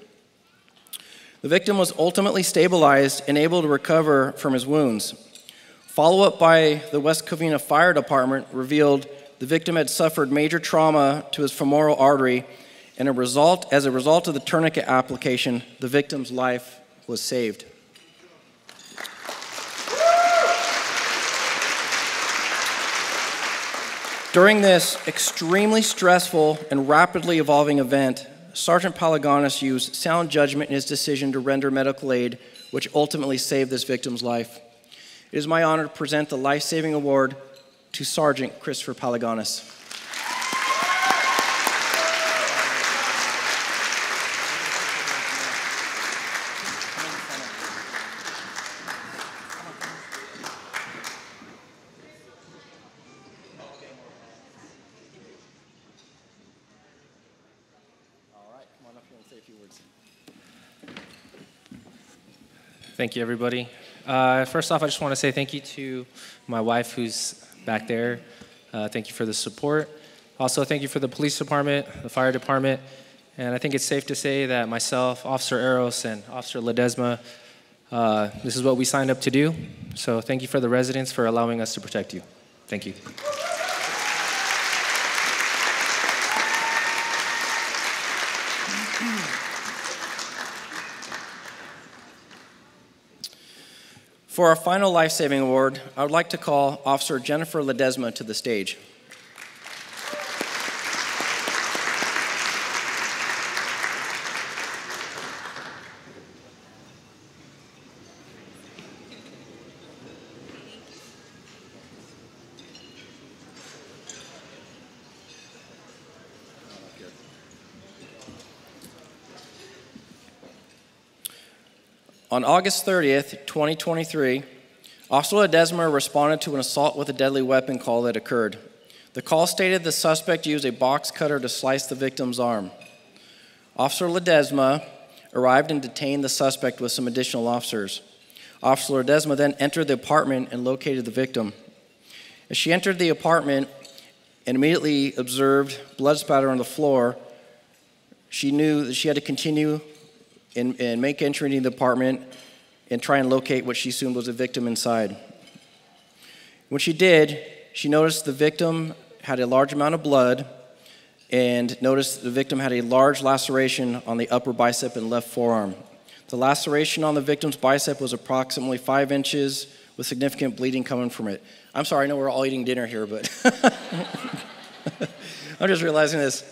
The victim was ultimately stabilized and able to recover from his wounds. Follow-up by the West Covina Fire Department revealed the victim had suffered major trauma to his femoral artery, and as a result of the tourniquet application, the victim's life was saved. During this extremely stressful and rapidly evolving event, Sergeant Palagonis used sound judgment in his decision to render medical aid, which ultimately saved this victim's life. It is my honor to present the Life Saving Award to Sergeant Christopher Palagonis. Thank you, everybody. First off, I just want to say thank you to my wife who's back there. Thank you for the support. Also, thank you for the police department, the fire department, and I think it's safe to say that myself, Officer Eros, and Officer Ledesma, this is what we signed up to do. So thank you for the residents for allowing us to protect you. Thank you. For our final Life Saving Award, I would like to call Officer Jennifer Ledesma to the stage. On August 30th, 2023, Officer Ledesma responded to an assault with a deadly weapon call that occurred. The call stated the suspect used a box cutter to slice the victim's arm. Officer Ledesma arrived and detained the suspect with some additional officers. Officer Ledesma then entered the apartment and located the victim. As she entered the apartment, and immediately observed blood spatter on the floor, she knew that she had to continue and make entry into the apartment and try and locate what she assumed was a victim inside. When she did, she noticed the victim had a large amount of blood and noticed the victim had a large laceration on the upper bicep and left forearm. The laceration on the victim's bicep was approximately 5 inches with significant bleeding coming from it. I'm sorry, I know we're all eating dinner here, but I'm just realizing this.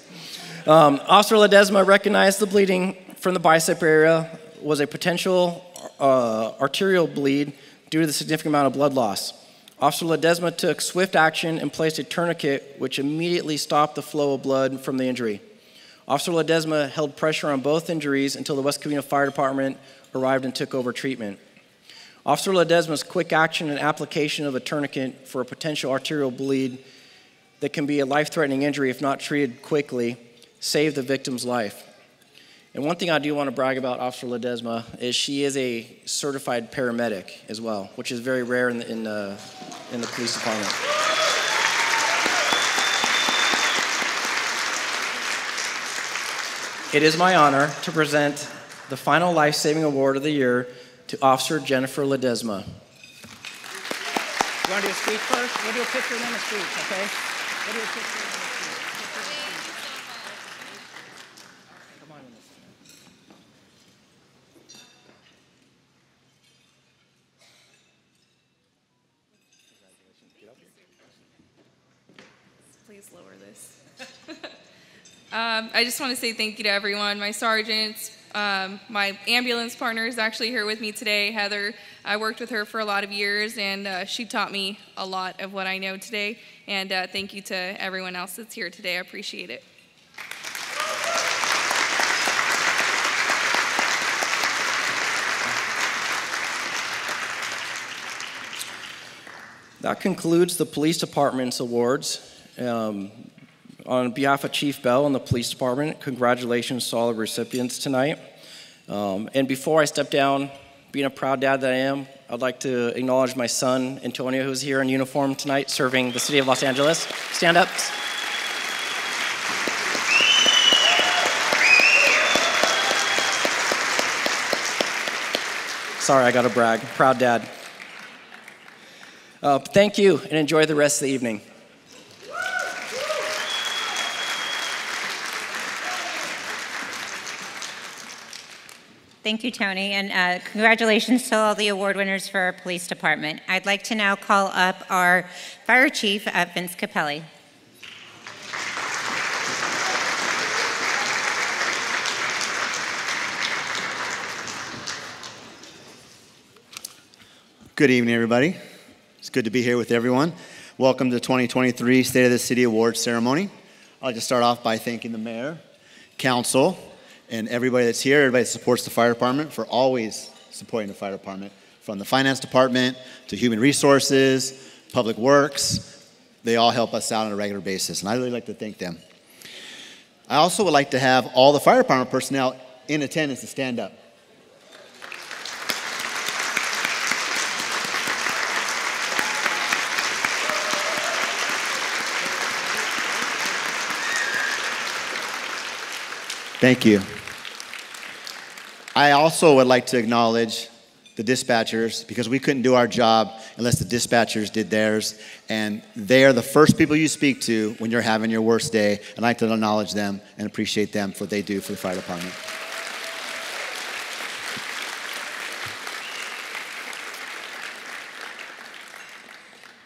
Officer Ledesma recognized the bleeding from the bicep area was a potential arterial bleed due to the significant amount of blood loss. Officer Ledesma took swift action and placed a tourniquet, which immediately stopped the flow of blood from the injury. Officer Ledesma held pressure on both injuries until the West Covina Fire Department arrived and took over treatment. Officer Ledesma's quick action and application of a tourniquet for a potential arterial bleed that can be a life-threatening injury if not treated quickly saved the victim's life. And one thing I do want to brag about Officer Ledesma is she is a certified paramedic as well, which is very rare in the police department. It is my honor to present the final life-saving award of the year to Officer Jennifer Ledesma. You want to do a speech first? We'll do a picture and then a speech, okay? We'll do a picture and then a speech. Come on. Please lower this. I just want to say thank you to everyone, my sergeants, my ambulance partner is actually here with me today, Heather. I worked with her for a lot of years, and she taught me a lot of what I know today. And thank you to everyone else that's here today. I appreciate it. That concludes the police department's awards. On behalf of Chief Bell and the police department, congratulations to all the recipients tonight. And before I step down, being a proud dad that I am, I'd like to acknowledge my son, Antonio, who's here in uniform tonight, serving the city of Los Angeles. Stand up. Sorry, I gotta brag. Proud dad. Thank you, and enjoy the rest of the evening. Thank you, Tony, and congratulations to all the award winners for our police department. I'd like to now call up our fire chief, Vince Capelli. Good evening, everybody. It's good to be here with everyone. Welcome to the 2023 State of the City Awards ceremony. I'd like to start off by thanking the mayor, council, and everybody that's here, everybody that supports the fire department for always supporting the fire department. From the finance department to human resources, public works, they all help us out on a regular basis, and I really like to thank them. I also would like to have all the fire department personnel in attendance to stand up. Thank you. I also would like to acknowledge the dispatchers because we couldn't do our job unless the dispatchers did theirs. And they are the first people you speak to when you're having your worst day. And I'd like to acknowledge them and appreciate them for what they do for the fire department.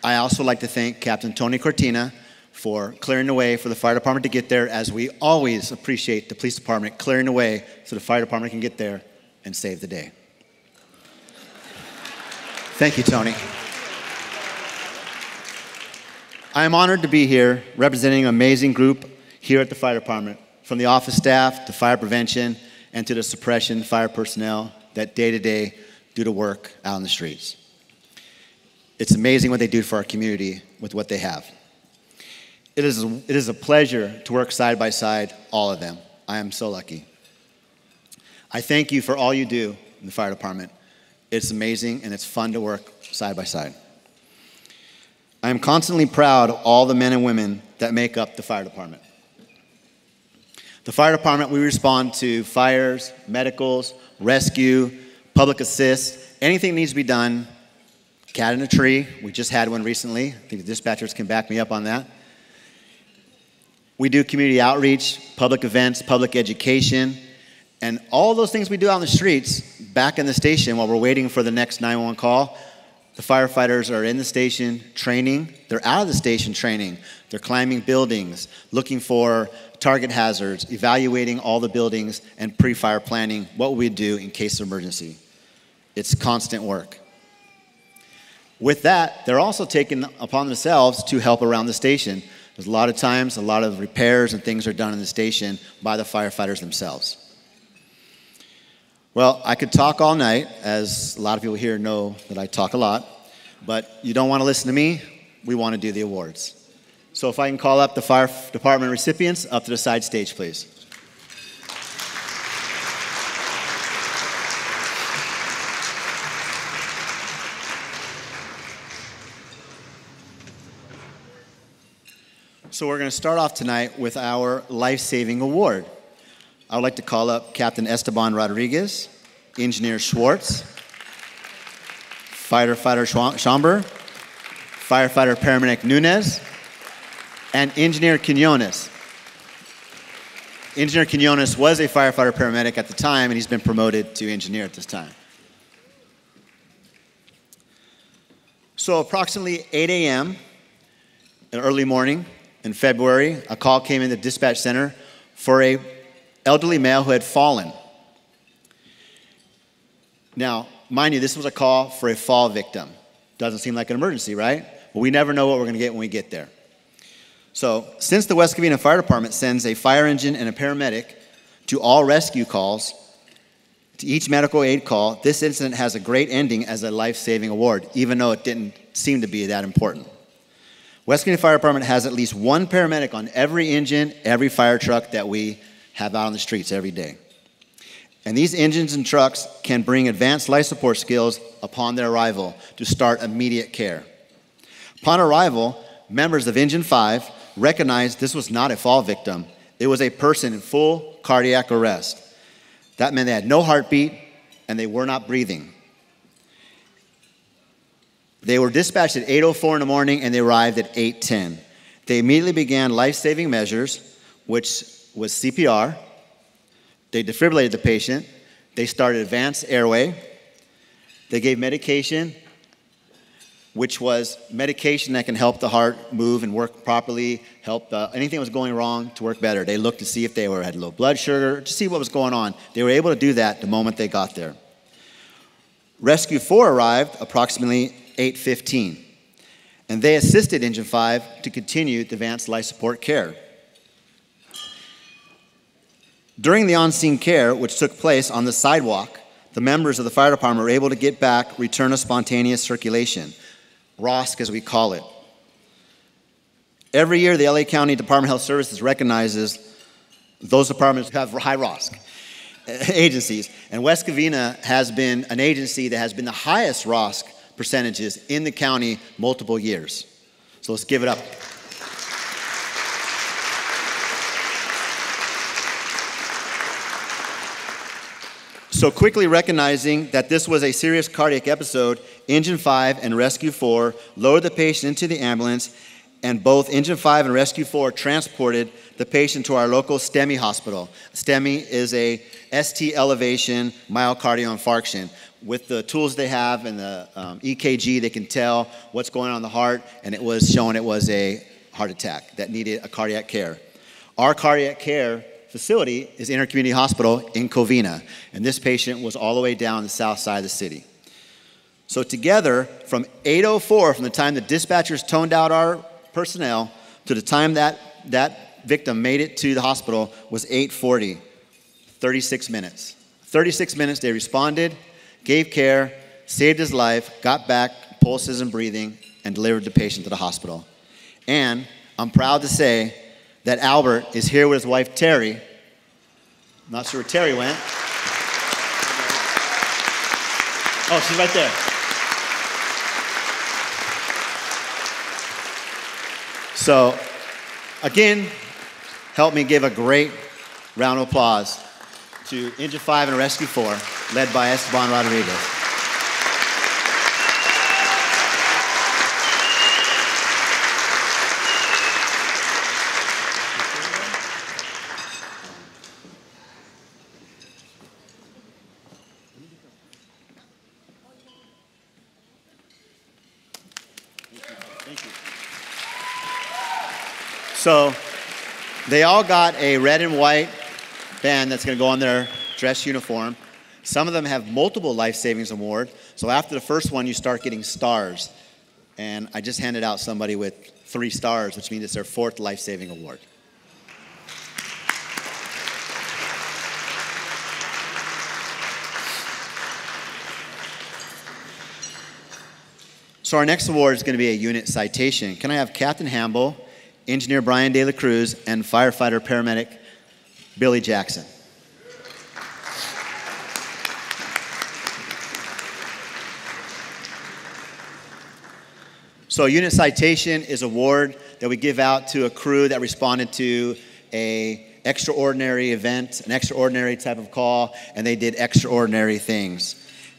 I also like to thank Captain Tony Cortina for clearing the way for the fire department to get there, as we always appreciate the police department clearing the way so the fire department can get there and save the day. Thank you, Tony. I am honored to be here representing an amazing group here at the fire department, from the office staff to fire prevention and to the suppression fire personnel that day to day do the work out on the streets. It's amazing what they do for our community with what they have. It is a pleasure to work side by side, all of them. I am so lucky. I thank you for all you do in the fire department. It's amazing and it's fun to work side by side. I am constantly proud of all the men and women that make up the fire department. The fire department, we respond to fires, medicals, rescue, public assist, anything needs to be done. Cat in a tree, we just had one recently. I think the dispatchers can back me up on that. We do community outreach, public events, public education, and all those things we do out on the streets, back in the station while we're waiting for the next 911 call, the firefighters are in the station training. They're out of the station training. They're climbing buildings, looking for target hazards, evaluating all the buildings, and pre-fire planning what we do in case of emergency. It's constant work. With that, they're also taking upon themselves to help around the station. There's a lot of times, a lot of repairs and things are done in the station by the firefighters themselves. Well, I could talk all night, as a lot of people here know that I talk a lot, but you don't want to listen to me, we want to do the awards. So if I can call up the fire department recipients up to the side stage, please. So we're going to start off tonight with our life-saving award. I would like to call up Captain Esteban Rodriguez, Engineer Schwartz, Firefighter Schomber, Firefighter Paramedic Nunez, and Engineer Quinones. Engineer Quinones was a firefighter paramedic at the time, and he's been promoted to engineer at this time. So approximately 8 a.m. in early morning in February, a call came in the dispatch center for an elderly male who had fallen. Now, mind you, this was a call for a fall victim. Doesn't seem like an emergency, right? Well, we never know what we're going to get when we get there. So, since the West Covina Fire Department sends a fire engine and a paramedic to all rescue calls, to each medical aid call, this incident has a great ending as a life-saving award, even though it didn't seem to be that important. West Covina Fire Department has at least one paramedic on every engine, every fire truck that we have out on the streets every day. And these engines and trucks can bring advanced life support skills upon their arrival to start immediate care. Upon arrival, members of Engine 5 recognized this was not a fall victim. It was a person in full cardiac arrest. That meant they had no heartbeat and they were not breathing. They were dispatched at 8:04 in the morning and they arrived at 8:10. They immediately began life-saving measures, which was CPR. They defibrillated the patient. They started advanced airway. They gave medication, which was medication that can help the heart move and work properly, help anything that was going wrong to work better. They looked to see if they had low blood sugar, to see what was going on. They were able to do that the moment they got there. Rescue 4 arrived approximately 8:15, and they assisted Engine 5 to continue the advanced life support care. During the on-scene care, which took place on the sidewalk, the members of the fire department were able to get back return of spontaneous circulation, ROSC as we call it. Every year, the LA County Department of Health Services recognizes those departments who have high ROSC agencies, and West Covina has been an agency that has been the highest ROSC percentages in the county multiple years. So let's give it up. So quickly recognizing that this was a serious cardiac episode, Engine 5 and Rescue 4 lowered the patient into the ambulance, and both Engine 5 and Rescue 4 transported the patient to our local STEMI hospital. STEMI is a ST elevation myocardial infarction. With the tools they have and the EKG, they can tell what's going on in the heart, and it was showing it was a heart attack that needed a cardiac care. Our cardiac care facility is Intercommunity Hospital in Covina, and this patient was all the way down the south side of the city. So together, from 8:04, from the time the dispatchers toned out our personnel to the time that victim made it to the hospital was 8:40, 36 minutes. 36 minutes they responded, gave care, saved his life, got back, pulses and breathing, and delivered the patient to the hospital. And I'm proud to say that Albert is here with his wife, Terry. I'm not sure where Terry went. Oh, she's right there. So Again, help me give a great round of applause to Engine 5 and Rescue 4, led by Esteban Rodriguez. So they all got a red and white band that's going to go on their dress uniform. Some of them have multiple life savings award. So after the first one, you start getting stars. And I just handed out somebody with 3 stars, which means it's their 4th life saving award. So our next award is going to be a unit citation. Can I have Captain Hamble, Engineer Brian De La Cruz, and firefighter paramedic Billy Jackson? So a unit citation is an award that we give out to a crew that responded to an extraordinary event, an extraordinary type of call, and they did extraordinary things.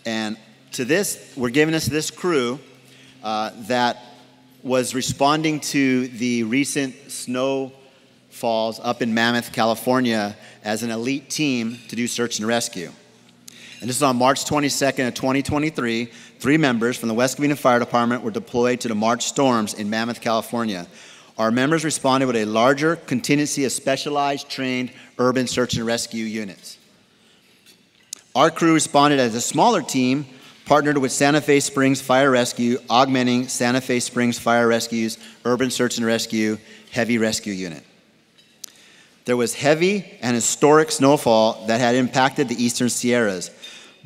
And to this, we're giving this to this crew that was responding to the recent snowfalls up in Mammoth, California, as an elite team to do search and rescue. And this is on March 22nd of 2023. 3 members from the West Covina Fire Department were deployed to the March storms in Mammoth, California. Our members responded with a larger contingency of specialized, trained urban search and rescue units. Our crew responded as a smaller team, partnered with Santa Fe Springs Fire Rescue, augmenting Santa Fe Springs Fire Rescue's Urban Search and Rescue Heavy Rescue Unit. There was heavy and historic snowfall that had impacted the eastern Sierras.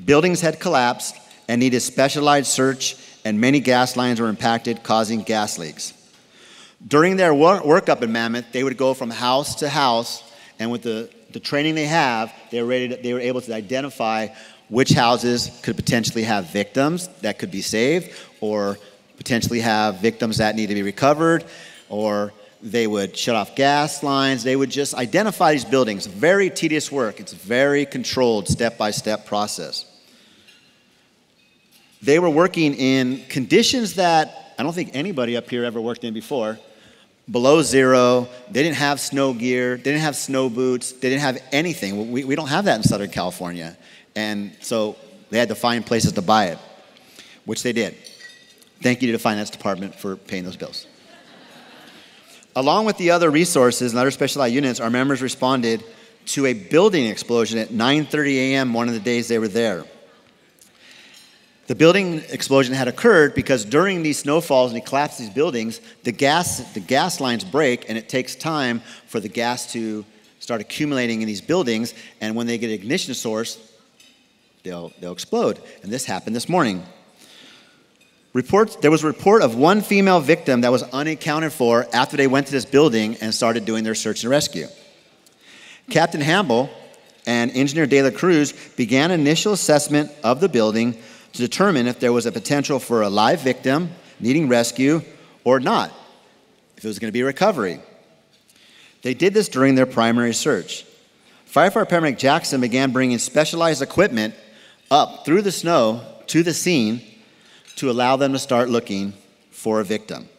Buildings had collapsed and needed specialized search, and many gas lines were impacted, causing gas leaks. During their work up in Mammoth, they would go from house to house, and with the training they have, they were able to identify which houses could potentially have victims that could be saved, or potentially have victims that need to be recovered, or they would shut off gas lines. They would just identify these buildings. Very tedious work. It's a very controlled, step-by-step process. They were working in conditions that I don't think anybody up here ever worked in before. Below zero. They didn't have snow gear. They didn't have snow boots. They didn't have anything. We don't have that in Southern California. And so they had to find places to buy it, which they did. Thank you to the Finance Department for paying those bills. Along with the other resources and other specialized units, our members responded to a building explosion at 9:30 a.m. one of the days they were there. The building explosion had occurred because during these snowfalls and they collapse these buildings, the gas lines break, and it takes time for the gas to start accumulating in these buildings, and when they get an ignition source, they'll explode. And this happened this morning. There was a report of 1 female victim that was unaccounted for after they went to this building and started doing their search and rescue. Captain Hamble and Engineer De La Cruz began initial assessment of the building to determine if there was a potential for a live victim needing rescue or not, if it was going to be a recovery. They did this during their primary search. Firefighter Paramedic Jackson began bringing specialized equipment up through the snow to the scene to allow them to start looking for a victim.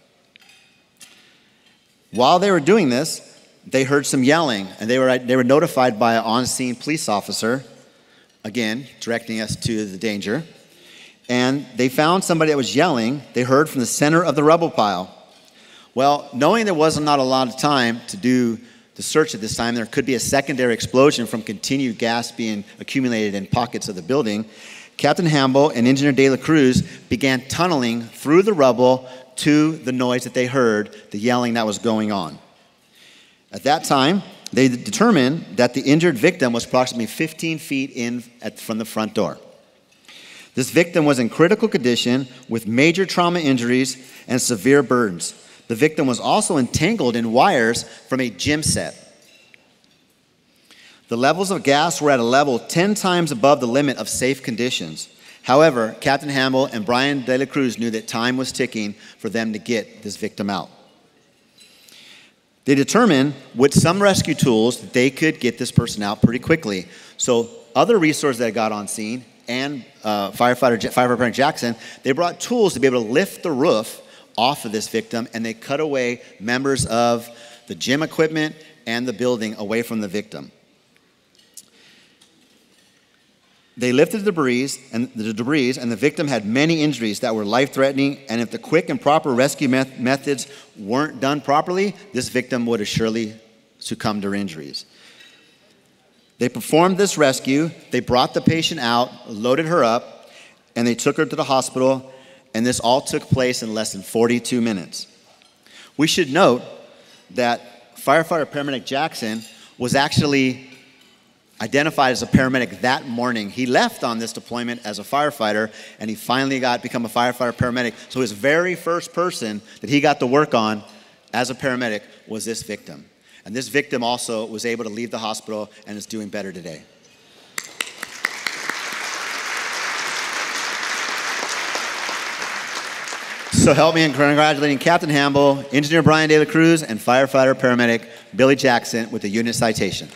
While they were doing this, they heard some yelling, and they were notified by an on-scene police officer, again, directing us to the danger. And they found somebody that was yelling. They heard from the center of the rubble pile. Well, knowing there wasn't not a lot of time to do the search at this time, there could be a secondary explosion from continued gas being accumulated in pockets of the building, Captain Hamble and Engineer De La Cruz began tunneling through the rubble to the noise that they heard, the yelling that was going on. At that time, they determined that the injured victim was approximately 15 feet in from the front door. This victim was in critical condition with major trauma injuries and severe burns. The victim was also entangled in wires from a gym set. The levels of gas were at a level 10 times above the limit of safe conditions. However, Captain Hamble and Brian De La Cruz knew that time was ticking for them to get this victim out. They determined with some rescue tools that they could get this person out pretty quickly. So other resources that got on scene and firefighter Jackson, they brought tools to be able to lift the roof off of this victim, and they cut away members of the gym equipment and the building away from the victim. They lifted the debris, and the victim had many injuries that were life-threatening, and if the quick and proper rescue methods weren't done properly, this victim would have surely succumbed to injuries. They performed this rescue, they brought the patient out, loaded her up, and they took her to the hospital, and this all took place in less than 42 minutes. We should note that firefighter paramedic Jackson was actually identified as a paramedic that morning. He left on this deployment as a firefighter, and he finally become a firefighter paramedic. So his very first person that he got to work on as a paramedic was this victim. And this victim also was able to leave the hospital and is doing better today. So help me in congratulating Captain Hamble, Engineer Brian De La Cruz, and firefighter paramedic Billy Jackson with a unit citation.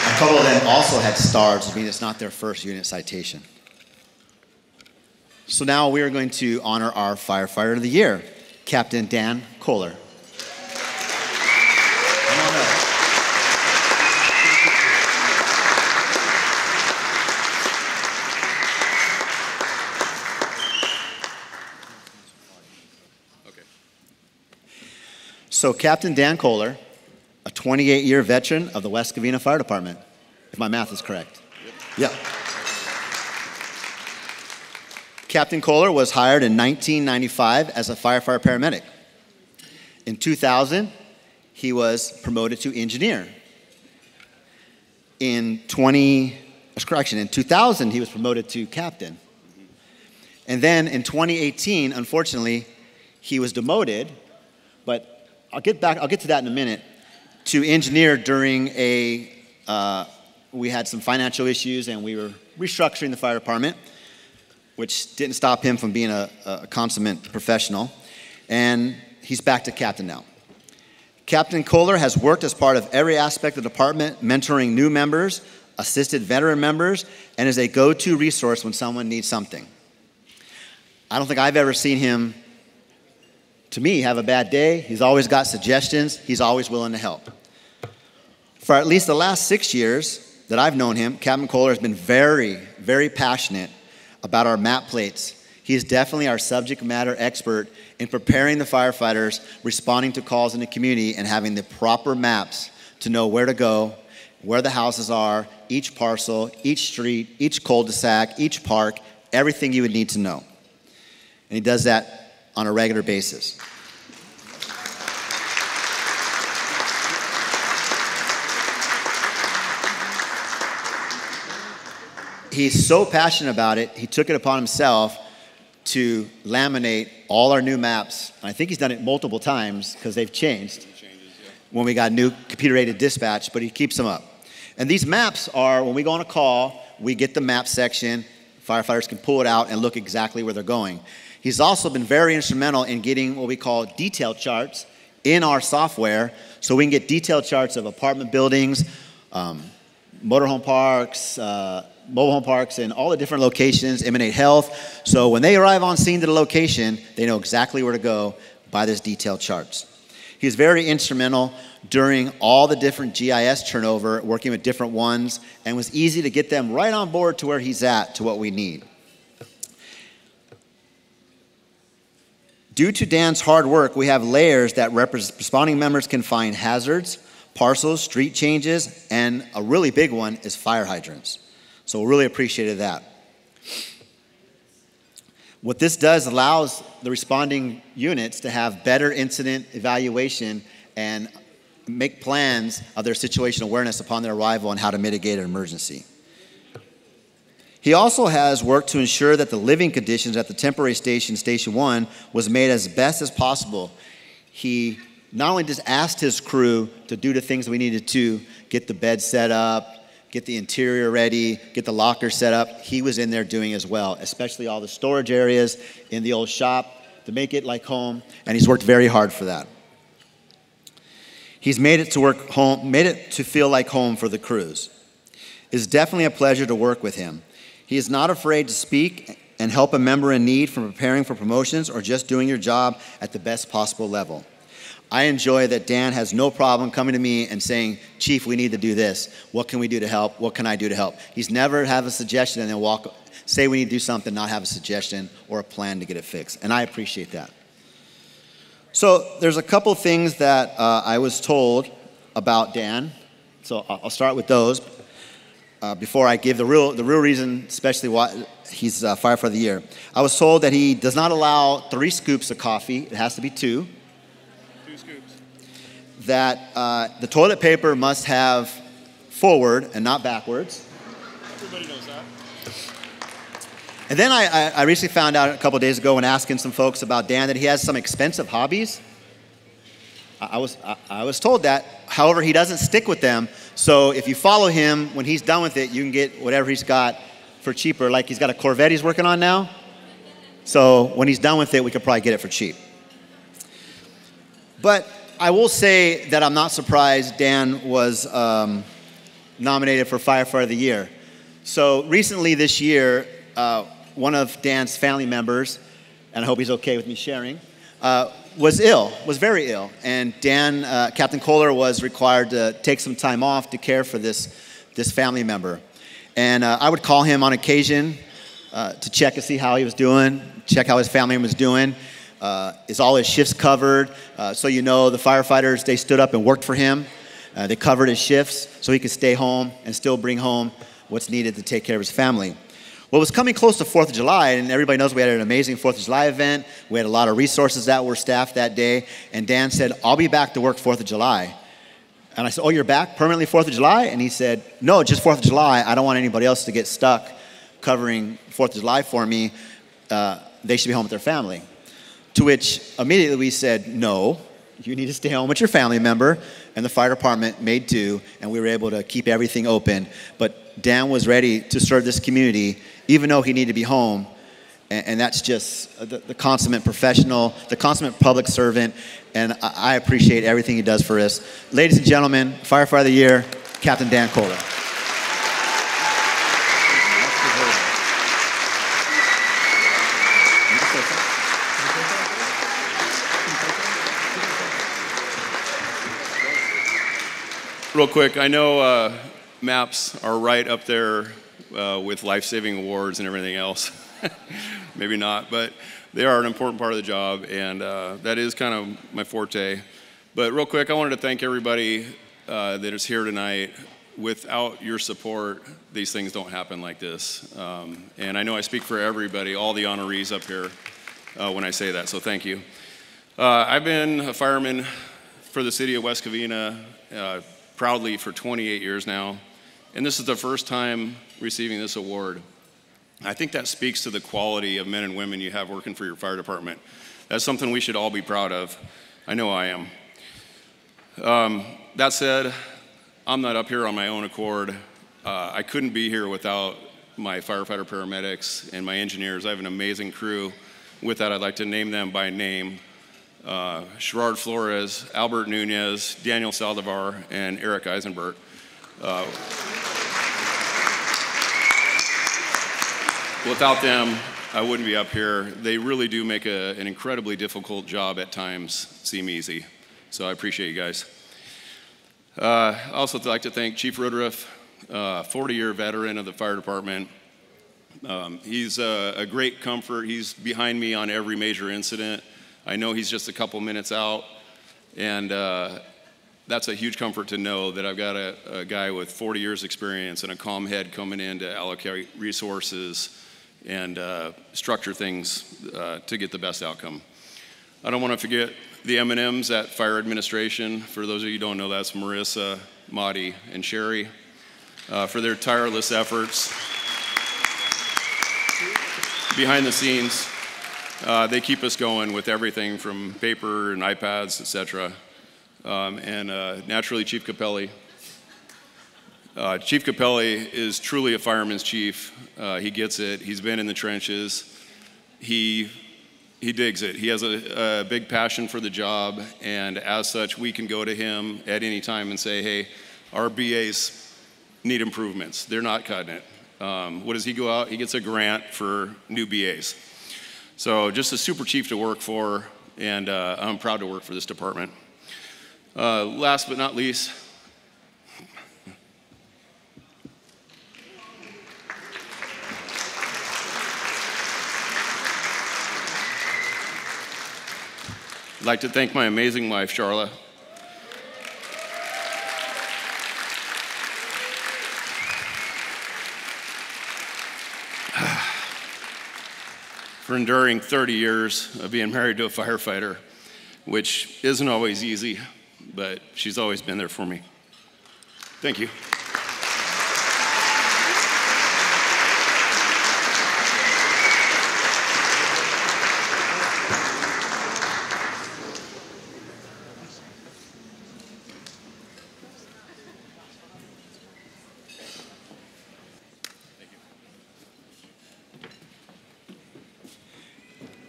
A couple of them also had stars, which means it's not their first unit citation. So now we are going to honor our Firefighter of the Year, Captain Dan Kohler. So Captain Dan Kohler, a 28-year veteran of the West Covina Fire Department, if my math is correct. Yep. Captain Kohler was hired in 1995 as a firefighter paramedic. In 2000, he was promoted to engineer. In 2000, he was promoted to captain. And then in 2018, unfortunately, he was demoted, but I'll get to that in a minute, to engineer during we had some financial issues and we were restructuring the fire department, which didn't stop him from being a consummate professional. And he's back to captain now. Captain Kohler has worked as part of every aspect of the department, mentoring new members, assisted veteran members, and is a go-to resource when someone needs something. I don't think I've ever seen him, to me, have a bad day. He's always got suggestions. He's always willing to help. For at least the last 6 years that I've known him, Captain Kohler has been very, very passionate about our map plates. He is definitely our subject matter expert in preparing the firefighters, responding to calls in the community, and having the proper maps to know where to go, where the houses are, each parcel, each street, each cul-de-sac, each park, everything you would need to know. And he does that on a regular basis. He's so passionate about it, he took it upon himself to laminate all our new maps. And I think he's done it multiple times because they've changed when we got new computer-aided dispatch, but he keeps them up. And these maps are, when we go on a call, we get the map section, firefighters can pull it out and look exactly where they're going. He's also been very instrumental in getting what we call detail charts in our software, so we can get detailed charts of apartment buildings, motorhome parks, mobile home parks, and all the different locations, Emanate Health. So when they arrive on scene to the location, they know exactly where to go by this detailed charts. He's very instrumental during all the different GIS turnover, working with different ones, and was easy to get them right on board to where he's at, to what we need. Due to Dan's hard work, we have layers that responding members can find hazards, parcels, street changes, and a really big one is fire hydrants. So we really appreciated that. What this does allows the responding units to have better incident evaluation and make plans of their situational awareness upon their arrival on how to mitigate an emergency. He also has worked to ensure that the living conditions at the temporary station, Station 1, was made as best as possible. He not only just asked his crew to do the things we needed to, get the bed set up, get the interior ready, get the locker set up, he was in there doing as well, especially all the storage areas in the old shop to make it like home, and he's worked very hard for that. He's made it to feel like home for the crews. It's definitely a pleasure to work with him. He is not afraid to speak and help a member in need from preparing for promotions or just doing your job at the best possible level. I enjoy that Dan has no problem coming to me and saying, Chief, we need to do this. What can we do to help? What can I do to help? He's never have a suggestion and then say we need to do something, not have a suggestion or a plan to get it fixed. And I appreciate that. So there's a couple things that I was told about Dan. So I'll start with those. Before I give the real reason, especially why he's Firefighter of the Year. I was told that he does not allow 3 scoops of coffee. It has to be 2. 2 scoops. That the toilet paper must have forward and not backwards. Everybody knows that. And then I recently found out a couple days ago when asking some folks about Dan that he has some expensive hobbies. I was told that. However, he doesn't stick with them. So if you follow him, when he's done with it, you can get whatever he's got for cheaper. Like he's got a Corvette he's working on now. So when he's done with it, we could probably get it for cheap. But I will say that I'm not surprised Dan was nominated for Firefighter of the Year. So recently this year, one of Dan's family members, and I hope he's okay with me sharing, was very ill. And Dan, Captain Kohler, was required to take some time off to care for this family member. And I would call him on occasion to check to see how he was doing, check how his family was doing. Is all his shifts covered? So you know, the firefighters, they stood up and worked for him. They covered his shifts so he could stay home and still bring home what's needed to take care of his family. Well, it was coming close to 4th of July, and everybody knows we had an amazing 4th of July event. We had a lot of resources that were staffed that day, and Dan said, I'll be back to work 4th of July. And I said, oh, you're back permanently 4th of July? And he said, no, just 4th of July. I don't want anybody else to get stuck covering 4th of July for me. They should be home with their family. To which immediately we said, no, you need to stay home with your family member. And the fire department made do, and we were able to keep everything open. But Dan was ready to serve this community, even though he needed to be home. And that's just the consummate professional, the consummate public servant, and I appreciate everything he does for us. Ladies and gentlemen, Firefighter of the Year, Captain Dan Kohler. Real quick, I know maps are right up there with life-saving awards and everything else. Maybe not, but they are an important part of the job, and that is kind of my forte. But real quick, I wanted to thank everybody that is here tonight. Without your support, these things don't happen like this. And I know I speak for everybody, all the honorees up here, when I say that, so thank you. I've been a fireman for the city of West Covina proudly for 28 years now, and this is the first time receiving this award. I think that speaks to the quality of men and women you have working for your fire department. That's something we should all be proud of. I know I am. That said, I'm not up here on my own accord. I couldn't be here without my firefighter paramedics and my engineers. I have an amazing crew. With that, I'd like to name them by name. Gerard Flores, Albert Nunez, Daniel Saldivar, and Eric Eisenberg. Without them, I wouldn't be up here. They really do make an incredibly difficult job at times seem easy. So I appreciate you guys. I also like to thank Chief Woodruff, 40-year veteran of the fire department. He's a great comfort. He's behind me on every major incident. I know he's just a couple minutes out, and that's a huge comfort to know that I've got a guy with 40 years experience and a calm head coming in to allocate resources and structure things to get the best outcome. I don't want to forget the M&Ms at Fire Administration. For those of you who don't know, that's Marissa, Madi, and Sherry for their tireless efforts behind the scenes. They keep us going with everything from paper and iPads, etc. And naturally, Chief Capelli. Chief Capelli is truly a fireman's chief. He gets it. He's been in the trenches. He digs it. He has a big passion for the job, and as such, we can go to him at any time and say, hey, our BAs need improvements. They're not cutting it. What does he go out? He gets a grant for new BAs. So just a super chief to work for, and I'm proud to work for this department. Last but not least, I'd like to thank my amazing wife, Charla. For enduring 30 years of being married to a firefighter, which isn't always easy, but she's always been there for me. Thank you.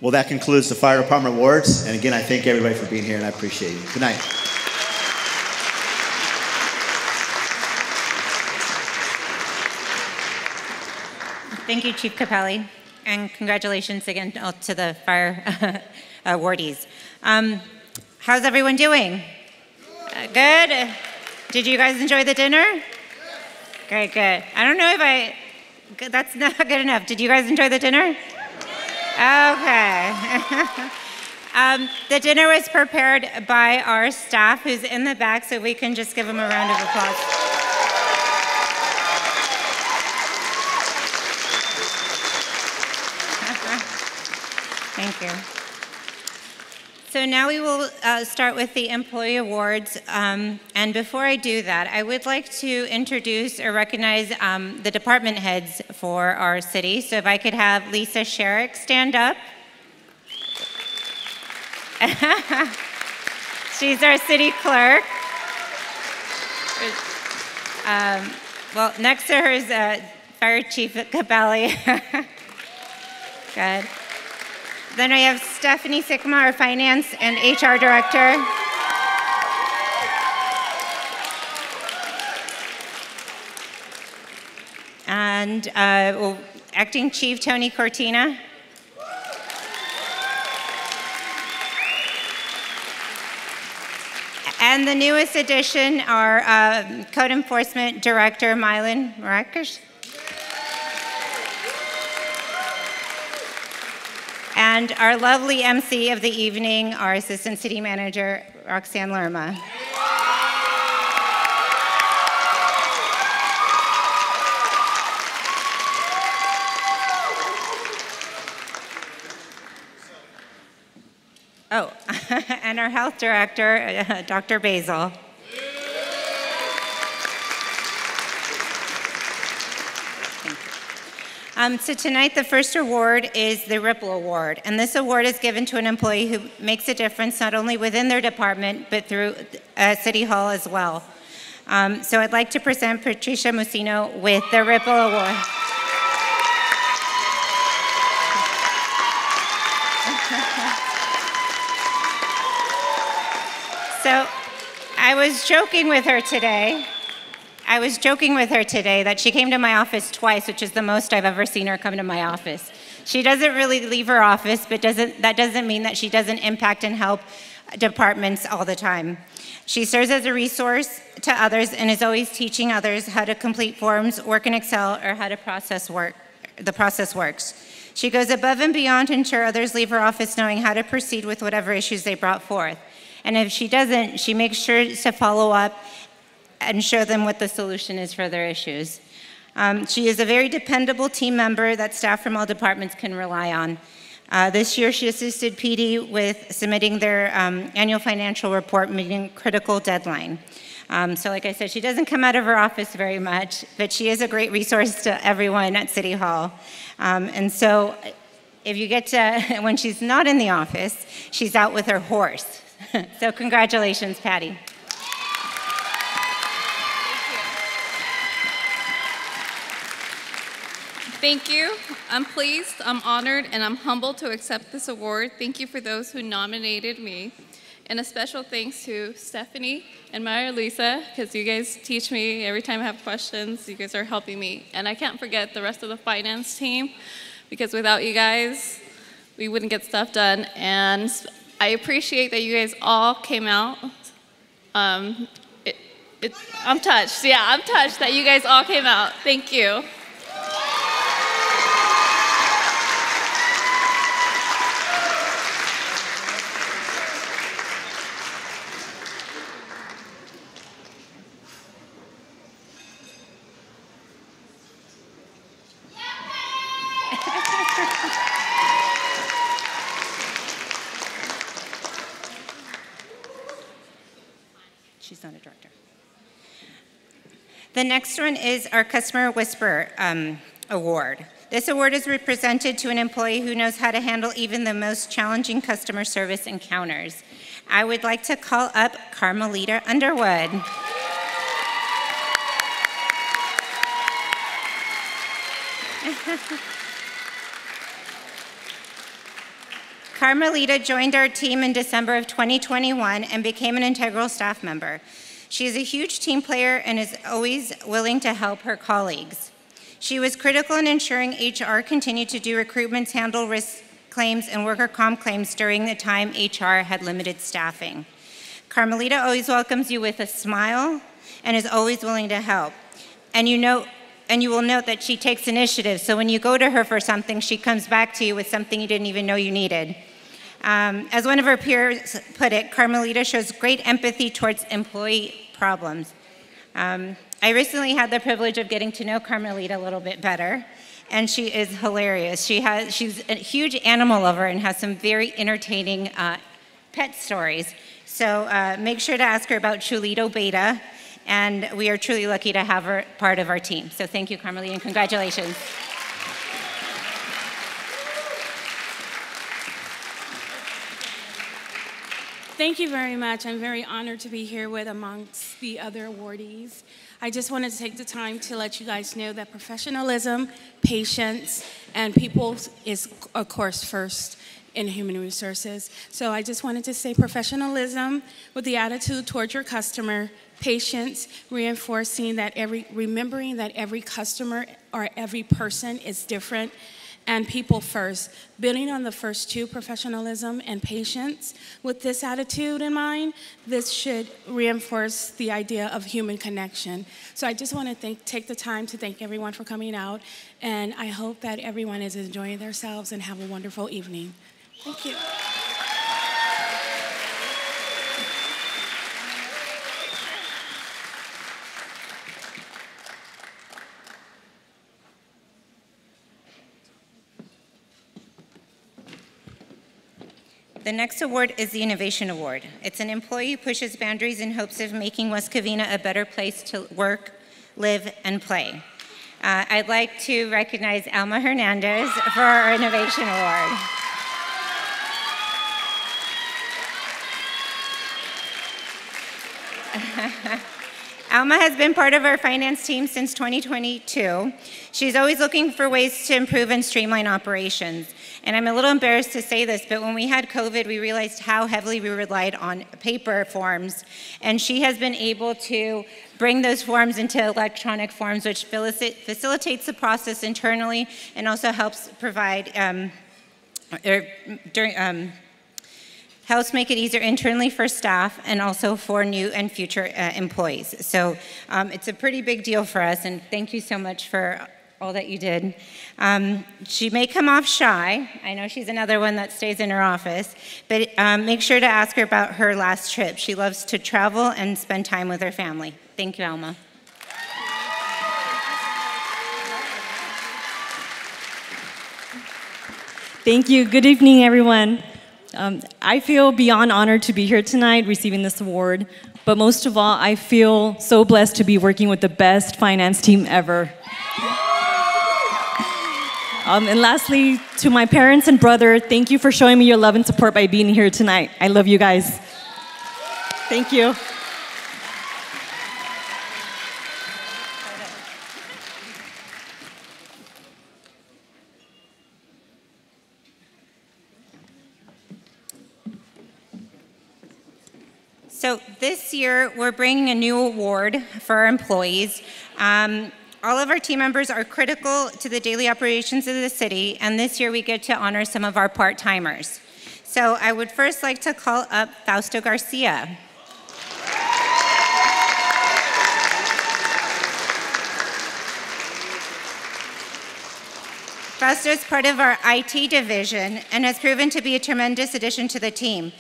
Well, that concludes the Fire Department Awards. And again, I thank everybody for being here, and I appreciate you. Good night. Thank you, Chief Capelli, and congratulations again to the fire awardees. How's everyone doing? Good? Did you guys enjoy the dinner? Great, good. I don't know if that's not good enough. Did you guys enjoy the dinner? Okay. The dinner was prepared by our staff who's in the back, so we can just give them a round of applause. Thank you. So now we will start with the employee awards. And before I do that, I would like to introduce or recognize the department heads for our city. So if I could have Lisa Sherrick stand up. She's our city clerk. Well, next to her is Fire Chief Capelli. Good. Then I have Stephanie Sikma, our Finance and HR Director. And Acting Chief Tony Cortina. And the newest addition, our Code Enforcement Director, Mylan Marakish. And our lovely MC of the evening, our Assistant City Manager, Roxanne Lerma. Oh, and our Health Director, Dr. Basil. So tonight, the first award is the Ripple Award, and this award is given to an employee who makes a difference not only within their department, but through City Hall as well. So I'd like to present Patricia Musino with the Ripple Award. So I was joking with her today. That she came to my office twice, which is the most I've ever seen her come to my office. She doesn't really leave her office, but that doesn't mean that she doesn't impact and help departments all the time. She serves as a resource to others and is always teaching others how to complete forms, work in Excel, or how to the process works. She goes above and beyond to ensure others leave her office knowing how to proceed with whatever issues they brought forth. And if she doesn't, she makes sure to follow up and show them what the solution is for their issues. She is a very dependable team member that staff from all departments can rely on. This year, she assisted PD with submitting their annual financial report, meeting a critical deadline. So like I said, she doesn't come out of her office very much, but she is a great resource to everyone at City Hall. And so if you get to, when she's not in the office, she's out with her horse. So congratulations, Patty. Thank you. I'm pleased, I'm honored, and I'm humbled to accept this award. Thank you for those who nominated me. And a special thanks to Stephanie and Maria Lisa, because you guys teach me every time I have questions. You guys are helping me. And I can't forget the rest of the finance team, because without you guys, we wouldn't get stuff done. And I appreciate that you guys all came out. I'm touched. Yeah, I'm touched that you guys all came out. Thank you. She's not a director. The next one is our Customer Whisper Award. This award is presented to an employee who knows how to handle even the most challenging customer service encounters. I would like to call up Carmelita Underwood. Carmelita joined our team in December of 2021 and became an integral staff member. She is a huge team player and is always willing to help her colleagues. She was critical in ensuring HR continued to do recruitments, handle risk claims, and worker comp claims during the time HR had limited staffing. Carmelita always welcomes you with a smile and is always willing to help. And you will note that she takes initiative, so when you go to her for something, she comes back to you with something you didn't even know you needed. As one of her peers put it, Carmelita shows great empathy towards employee problems. I recently had the privilege of getting to know Carmelita a little bit better, and she is hilarious. She's a huge animal lover and has some very entertaining pet stories. So make sure to ask her about Chulito Beta, and we are truly lucky to have her part of our team. So thank you, Carmelita, and congratulations. Thank you very much. I'm very honored to be here with amongst the other awardees. I just wanted to take the time to let you guys know that professionalism, patience, and people is, of course, first in human resources. So I just wanted to say professionalism with the attitude towards your customer, patience, reinforcing that remembering that every customer or every person is different, and people first. Building on the first two, professionalism and patience, with this attitude in mind, this should reinforce the idea of human connection. So I just want to take the time to thank everyone for coming out, and I hope that everyone is enjoying themselves and have a wonderful evening. Thank you. The next award is the Innovation Award. It's an employee who pushes boundaries in hopes of making West Covina a better place to work, live, and play. I'd like to recognize Alma Hernandez for our Innovation Award. Alma has been part of our finance team since 2022. She's always looking for ways to improve and streamline operations. And I'm a little embarrassed to say this, but when we had COVID, we realized how heavily we relied on paper forms. And she has been able to bring those forms into electronic forms, which facilitates the process internally and also helps provide, helps make it easier internally for staff and also for new and future employees. So it's a pretty big deal for us, and thank you so much for all that you did. She may come off shy. I know she's another one that stays in her office, but make sure to ask her about her last trip. She loves to travel and spend time with her family. Thank you, Alma. Thank you. Good evening, everyone. I feel beyond honored to be here tonight receiving this award, but most of all, I feel so blessed to be working with the best finance team ever. And lastly, to my parents and brother, thank you for showing me your love and support by being here tonight. I love you guys. Thank you. So this year, we're bringing a new award for our employees. All of our team members are critical to the daily operations of the city, and this year we get to honor some of our part-timers. So I would first like to call up Fausto Garcia. Fausto is part of our IT division and has proven to be a tremendous addition to the team.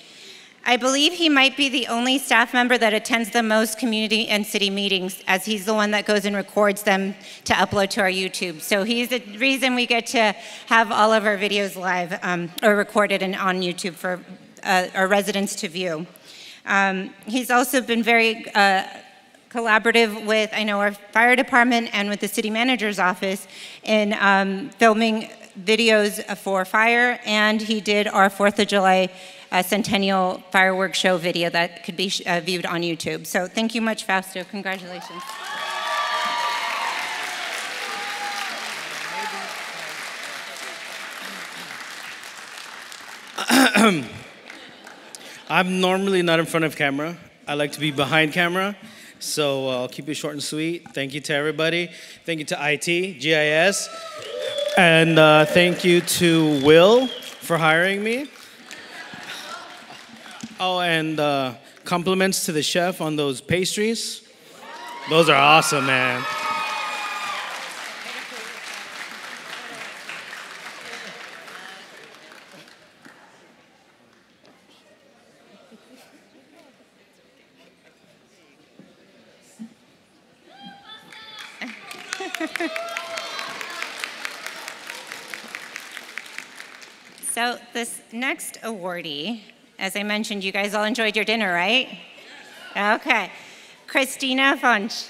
I believe he might be the only staff member that attends the most community and city meetings, as he's the one that goes and records them to upload to our YouTube. So he's the reason we get to have all of our videos live or recorded and on YouTube for our residents to view. He's also been very collaborative with, I know, our fire department and with the city manager's office in filming videos for fire, and he did our 4th of July Centennial Fireworks Show video that could be viewed on YouTube. So thank you much, Fausto. Congratulations. I'm normally not in front of camera. I like to be behind camera, so I'll keep it short and sweet. Thank you to everybody. Thank you to IT, GIS, and thank you to Will for hiring me. Oh, and compliments to the chef on those pastries. Those are awesome, man. So this next awardee, as I mentioned, you guys all enjoyed your dinner, right? Okay. Christina Funch.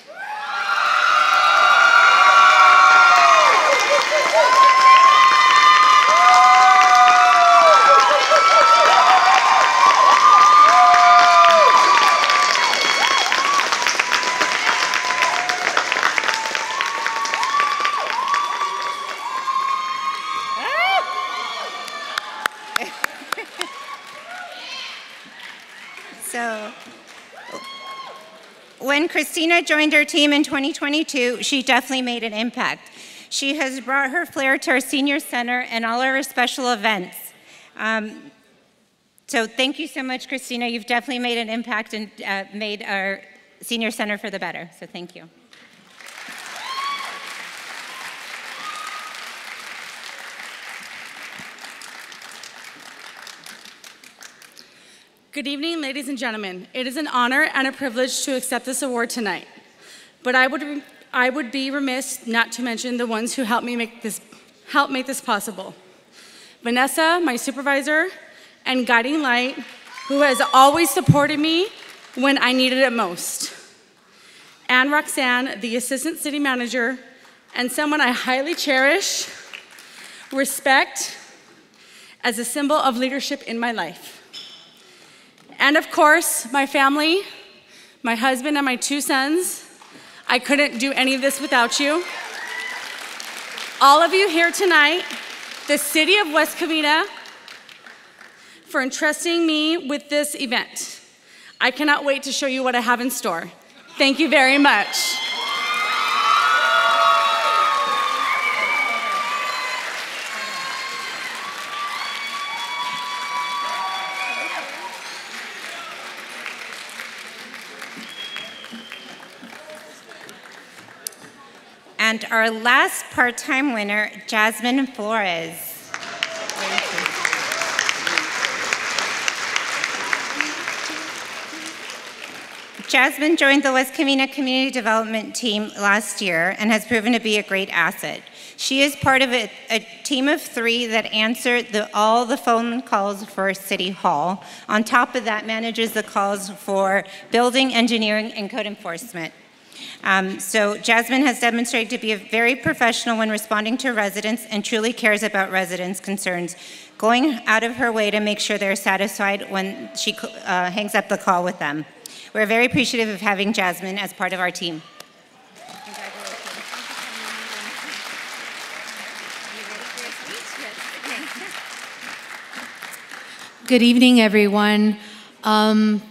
So, when Christina joined our team in 2022, she definitely made an impact. She has brought her flair to our senior center and all our special events. So thank you so much, Christina. You've definitely made an impact and made our senior center for the better. So thank you. Good evening, ladies and gentlemen. It is an honor and a privilege to accept this award tonight. But I would be remiss not to mention the ones who helped make this possible. Vanessa, my supervisor and guiding light, who has always supported me when I needed it most. And Roxanne, the assistant city manager, and someone I highly cherish, respect as a symbol of leadership in my life. And of course, my family, my husband and my 2 sons. I couldn't do any of this without you. All of you here tonight, the city of West Covina, for entrusting me with this event. I cannot wait to show you what I have in store. Thank you very much. And our last part-time winner, Jasmine Flores. Jasmine joined the West Covina Community Development Team last year and has proven to be a great asset. She is part of a team of 3 that answer all the phone calls for City Hall. On top of that, manages the calls for building, engineering, and code enforcement. So Jasmine has demonstrated to be a very professional when responding to residents and truly cares about residents' concerns, going out of her way to make sure they're satisfied when she hangs up the call with them. We're very appreciative of having Jasmine as part of our team. Good evening, everyone.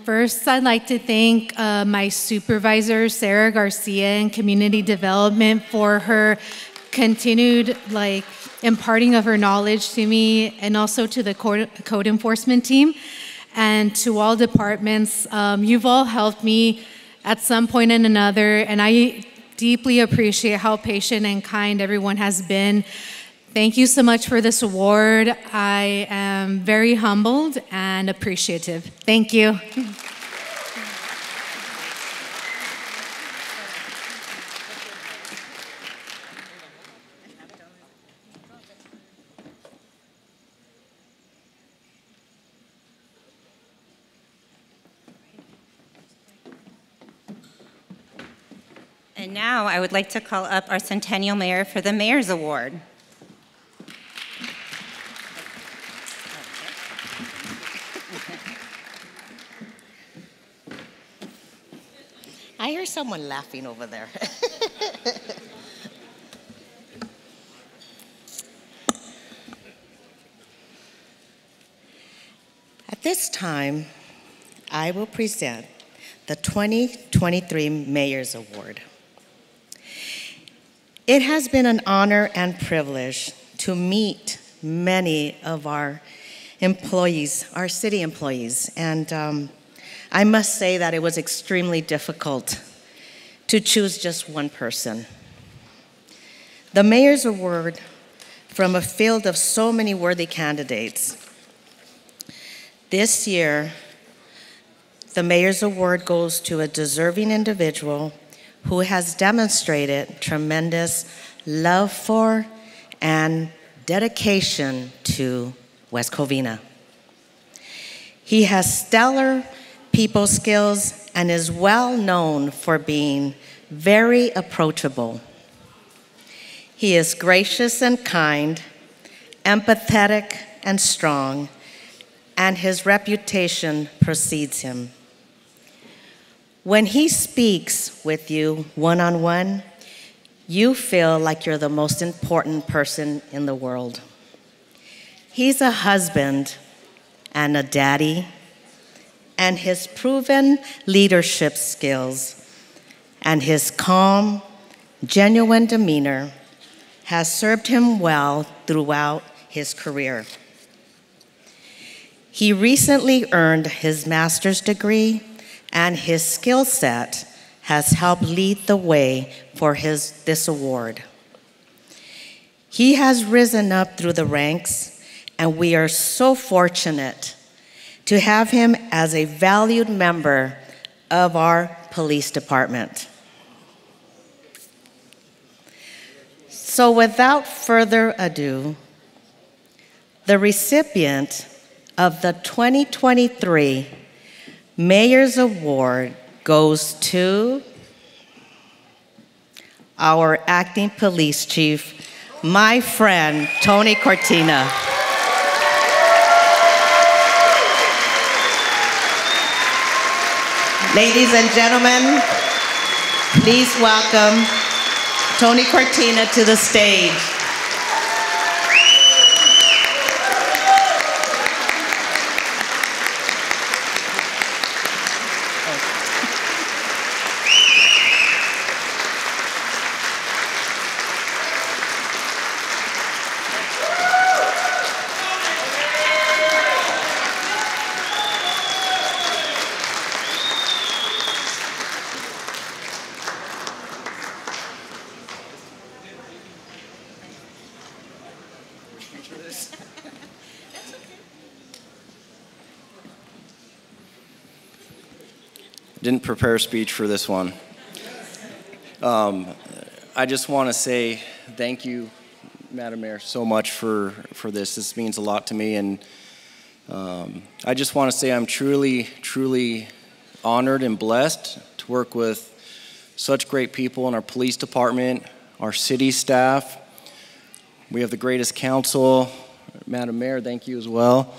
First, I'd like to thank my supervisor, Sarah Garcia, in Community Development for her continued imparting of her knowledge to me, and also to the code enforcement team and to all departments. You've all helped me at some point and another, and I deeply appreciate how patient and kind everyone has been. Thank you so much for this award. I am very humbled and appreciative. Thank you. And now I would like to call up our Centennial Mayor for the Mayor's Award. I hear someone laughing over there. At this time, I will present the 2023 Mayor's Award. It has been an honor and privilege to meet many of our employees, our city employees, and I must say that it was extremely difficult to choose just one person. The Mayor's Award, from a field of so many worthy candidates, this year, the Mayor's Award goes to a deserving individual who has demonstrated tremendous love for and dedication to West Covina. He has stellar people skills and is well known for being very approachable. He is gracious and kind, empathetic and strong, and his reputation precedes him. When he speaks with you one-on-one, you feel like you're the most important person in the world. He's a husband and a daddy, and his proven leadership skills and his calm, genuine demeanor has served him well throughout his career. He recently earned his master's degree, and his skill set has helped lead the way for this award. He has risen up through the ranks, and we are so fortunate to have him as a valued member of our police department. So without further ado, the recipient of the 2023 Mayor's Award goes to our acting police chief, my friend, Tony Cortina. Ladies and gentlemen, please welcome Tony Cortina to the stage. Didn't prepare a speech for this one. I just want to say thank you, Madam Mayor, so much for this. This means a lot to me, and I just want to say I'm truly, truly honored and blessed to work with such great people in our police department, our city staff. We have the greatest council. Madam Mayor, thank you as well.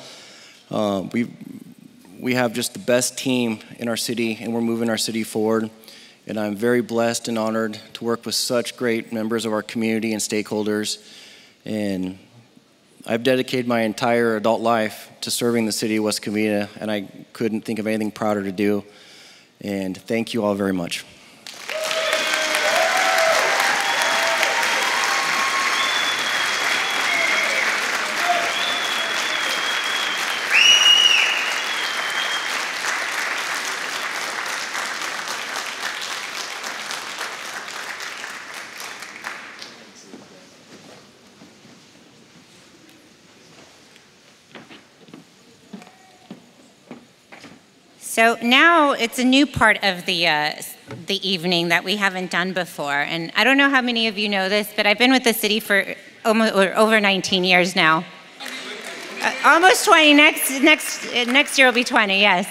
We have just the best team in our city, and we're moving our city forward. And I'm very blessed and honored to work with such great members of our community and stakeholders. And I've dedicated my entire adult life to serving the city of West Covina, and I couldn't think of anything prouder to do. And thank you all very much. So now it's a new part of the evening that we haven't done before. And I don't know how many of you know this, but I've been with the city for over 19 years now. Almost 20, next year will be 20, yes.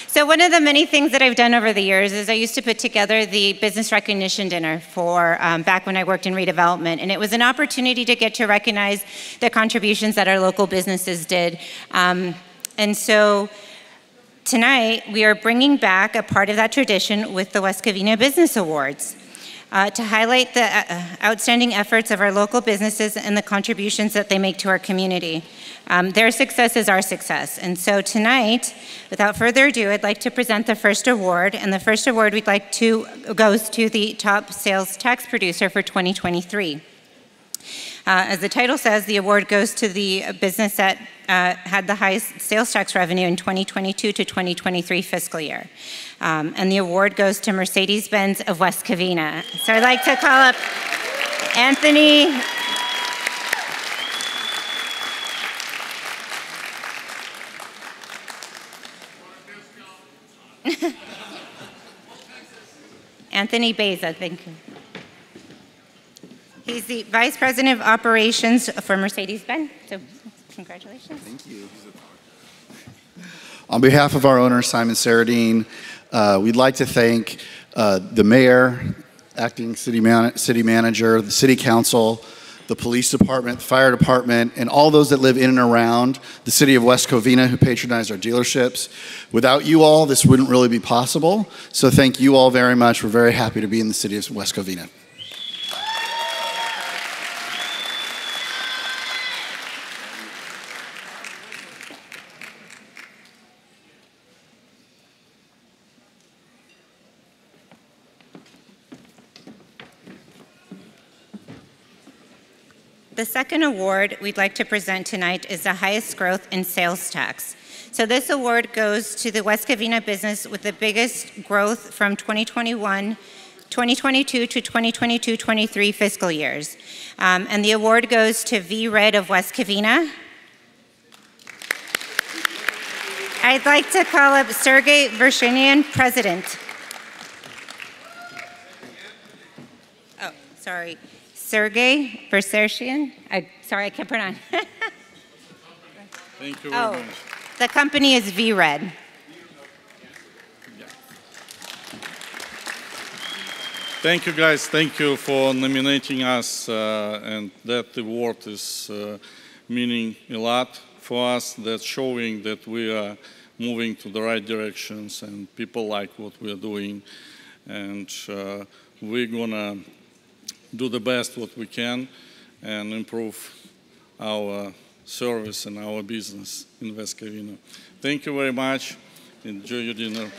So one of the many things that I've done over the years is I used to put together the business recognition dinner for back when I worked in redevelopment. And it was an opportunity to get to recognize the contributions that our local businesses did. And so tonight, we are bringing back a part of that tradition with the West Covina Business Awards to highlight the outstanding efforts of our local businesses and the contributions that they make to our community. Their success is our success. And so tonight, without further ado, I'd like to present the first award. And the first award goes to the top sales tax producer for 2023. As the title says, the award goes to the business that had the highest sales tax revenue in 2022 to 2023 fiscal year. And the award goes to Mercedes-Benz of West Covina. So I'd like to call up Anthony. Anthony Beza, thank you. He's the Vice President of Operations for Mercedes-Benz. So congratulations. Thank you. On behalf of our owner, Simon Saradine, we'd like to thank the mayor, acting city manager, the city council, the police department, the fire department, and all those that live in and around the city of West Covina who patronize our dealerships. Without you all, this wouldn't really be possible. So thank you all very much. We're very happy to be in the city of West Covina. The second award we'd like to present tonight is the highest growth in sales tax. So this award goes to the West Covina business with the biggest growth from 2022 to 2022-23 fiscal years. And the award goes to V-Red of West Covina. I'd like to call up Sergey Vershinian, President. Oh, sorry. Sergey Versershian. Sorry, I can't pronounce. Thank you very much. The company is V-Red. Thank you, guys. Thank you for nominating us, and that award is meaning a lot for us. That's showing that we are moving to the right directions, and people like what we are doing, and we're gonna do the best what we can and improve our service and our business in West Covina. Thank you very much. Enjoy your dinner.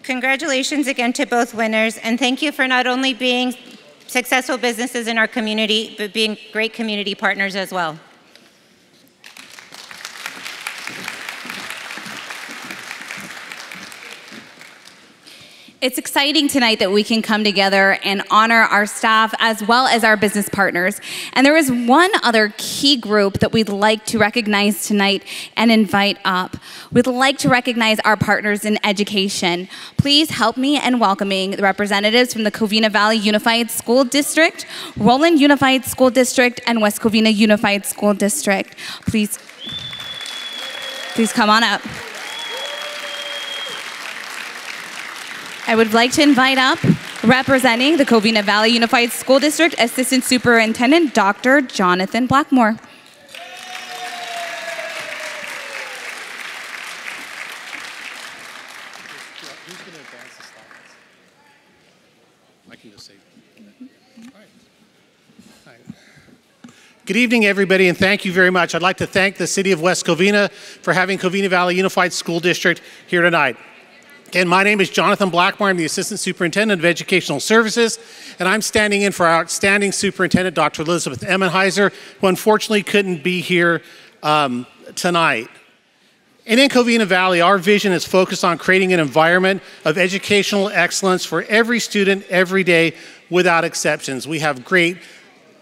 Congratulations again to both winners, and thank you for not only being successful businesses in our community, but being great community partners as well. It's exciting tonight that we can come together and honor our staff as well as our business partners. And there is one other key group that we'd like to recognize tonight and invite up. We'd like to recognize our partners in education. Please help me in welcoming the representatives from the Covina Valley Unified School District, Roland Unified School District, and West Covina Unified School District. Please come on up. I would like to invite up, representing the Covina Valley Unified School District, Assistant Superintendent Dr. Jonathan Blackmore. Good evening, everybody, and thank you very much. I'd like to thank the City of West Covina for having Covina Valley Unified School District here tonight. Again, my name is Jonathan Blackmore. I'm the Assistant Superintendent of Educational Services, and I'm standing in for our outstanding Superintendent, Dr. Elizabeth Emmenheiser, who unfortunately couldn't be here tonight. And in Covina Valley, our vision is focused on creating an environment of educational excellence for every student, every day, without exceptions. We have great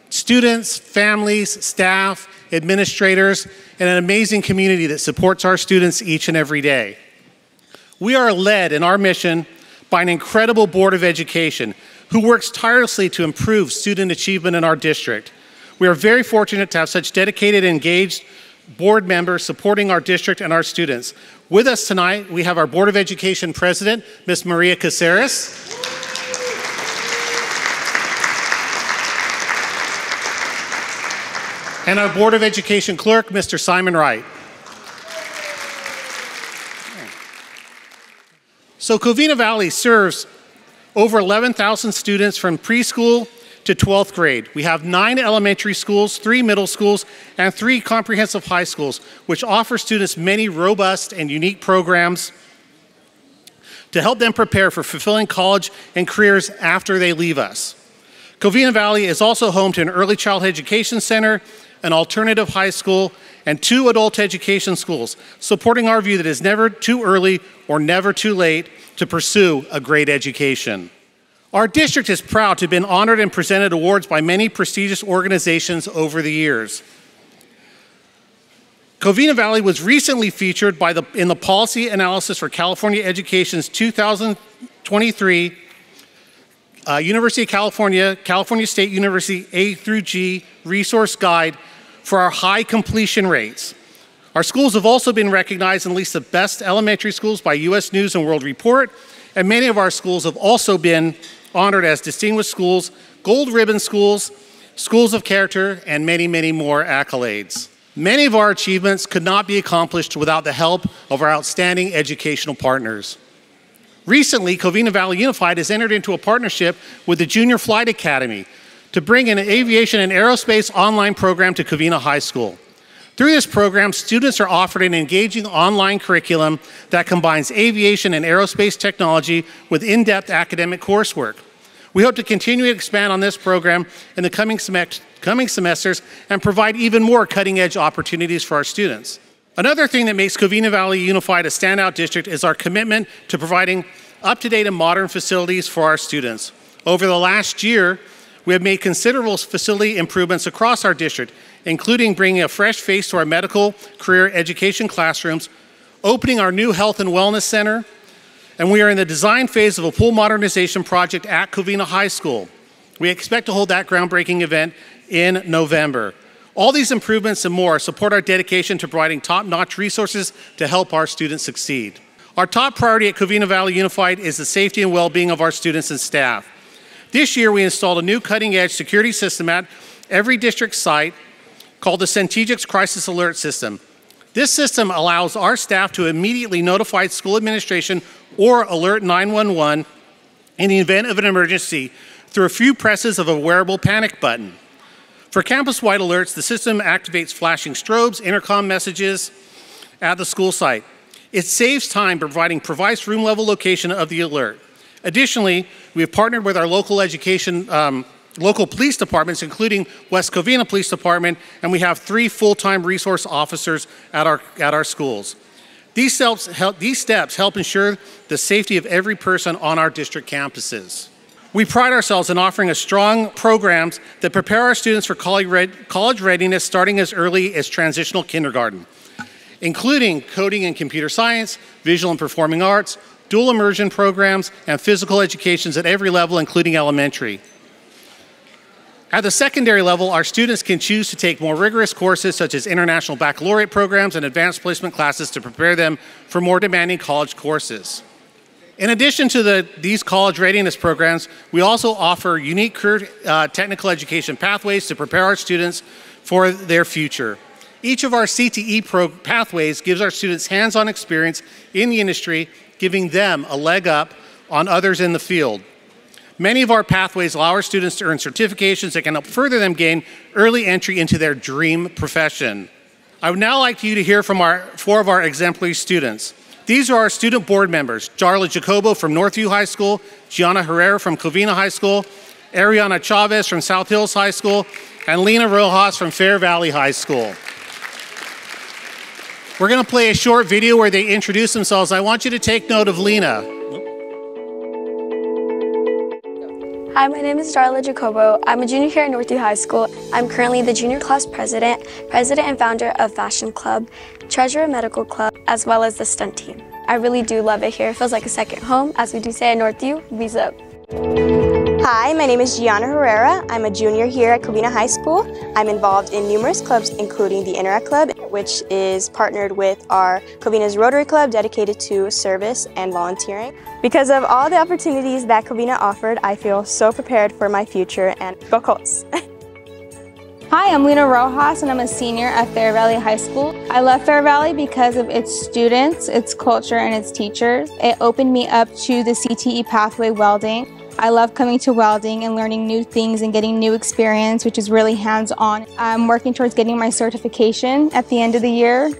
students, families, staff, administrators, and an amazing community that supports our students each and every day. We are led in our mission by an incredible Board of Education who works tirelessly to improve student achievement in our district. We are very fortunate to have such dedicated and engaged board members supporting our district and our students. With us tonight, we have our Board of Education President, Ms. Maria Caceres. And our Board of Education Clerk, Mr. Simon Wright. So Covina Valley serves over 11,000 students from preschool to 12th grade. We have 9 elementary schools, 3 middle schools, and 3 comprehensive high schools, which offer students many robust and unique programs to help them prepare for fulfilling college and careers after they leave us. Covina Valley is also home to an early childhood education center, an alternative high school, and 2 adult education schools, supporting our view that it is never too early or never too late to pursue a great education. Our district is proud to have been honored and presented awards by many prestigious organizations over the years. Covina Valley was recently featured in the Policy Analysis for California Education's 2023 University of California, California State University A through G Resource Guide for our high completion rates. Our schools have also been recognized in at least the best elementary schools by U.S. News and World Report, and many of our schools have also been honored as distinguished schools, gold ribbon schools, schools of character, and many, many more accolades. Many of our achievements could not be accomplished without the help of our outstanding educational partners. Recently, Covina Valley Unified has entered into a partnership with the Junior Flight Academy to bring an aviation and aerospace online program to Covina High School. Through this program, students are offered an engaging online curriculum that combines aviation and aerospace technology with in-depth academic coursework. We hope to continue to expand on this program in the coming semesters and provide even more cutting-edge opportunities for our students. Another thing that makes Covina Valley Unified a standout district is our commitment to providing up-to-date and modern facilities for our students. Over the last year, we have made considerable facility improvements across our district, including bringing a fresh face to our medical career education classrooms, opening our new health and wellness center, and we are in the design phase of a pool modernization project at Covina High School. We expect to hold that groundbreaking event in November. All these improvements and more support our dedication to providing top-notch resources to help our students succeed. Our top priority at Covina Valley Unified is the safety and well-being of our students and staff. This year, we installed a new cutting-edge security system at every district site called the Centegix Crisis Alert System. This system allows our staff to immediately notify school administration or alert 911 in the event of an emergency through a few presses of a wearable panic button. For campus-wide alerts, the system activates flashing strobes, intercom messages at the school site. It saves time by providing precise room-level location of the alert. Additionally, we have partnered with our local education local police departments, including West Covina Police Department, and we have 3 full-time resource officers at our schools. These steps help ensure the safety of every person on our district campuses. We pride ourselves in offering a strong programs that prepare our students for college readiness starting as early as transitional kindergarten, including coding and computer science, visual and performing arts, dual immersion programs, and physical educations at every level, including elementary. At the secondary level, our students can choose to take more rigorous courses such as international baccalaureate programs and advanced placement classes to prepare them for more demanding college courses. In addition to these college readiness programs, we also offer unique career technical education pathways to prepare our students for their future. Each of our CTE pathways gives our students hands-on experience in the industry, giving them a leg up on others in the field. Many of our pathways allow our students to earn certifications that can help further them gain early entry into their dream profession. I would now like you to hear from 4 of our exemplary students. These are our student board members: Darla Jacobo from Northview High School, Gianna Herrera from Covina High School, Ariana Chavez from South Hills High School, and Lena Rojas from Fair Valley High School. We're going to play a short video where they introduce themselves. I want you to take note of Lena. Hi, my name is Darla Jacobo. I'm a junior here at Northview High School. I'm currently the junior class president and founder of Fashion Club, treasurer of Medical Club, as well as the stunt team. I really do love it here. It feels like a second home, as we do say at Northview, V's up. Hi, my name is Gianna Herrera. I'm a junior here at Covina High School. I'm involved in numerous clubs, including the Interact Club, which is partnered with our Covina's Rotary Club dedicated to service and volunteering. Because of all the opportunities that Covina offered, I feel so prepared for my future, and go Colts! Hi, I'm Lena Rojas and I'm a senior at Fair Valley High School. I love Fair Valley because of its students, its culture, and its teachers. It opened me up to the CTE pathway welding. I love coming to welding and learning new things and getting new experience, which is really hands-on. I'm working towards getting my certification at the end of the year.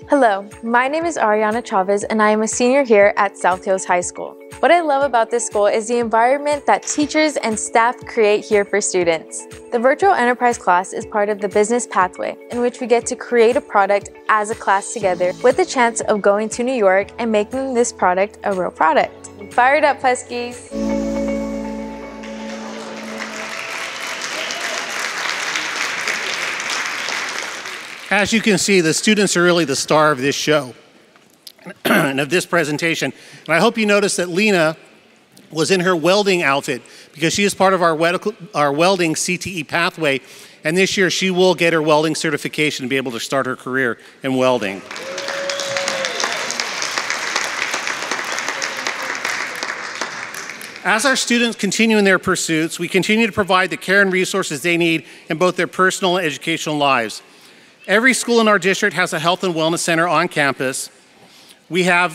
Hello, my name is Ariana Chavez and I am a senior here at South Hills High School. What I love about this school is the environment that teachers and staff create here for students. The Virtual Enterprise class is part of the business pathway, in which we get to create a product as a class together with the chance of going to New York and making this product a real product. Fired up, Huskies! As you can see, the students are really the star of this show and of this presentation. And I hope you noticed that Lena was in her welding outfit because she is part of our welding CTE pathway. And this year she will get her welding certification and be able to start her career in welding. As our students continue in their pursuits, we continue to provide the care and resources they need in both their personal and educational lives. Every school in our district has a health and wellness center on campus. We have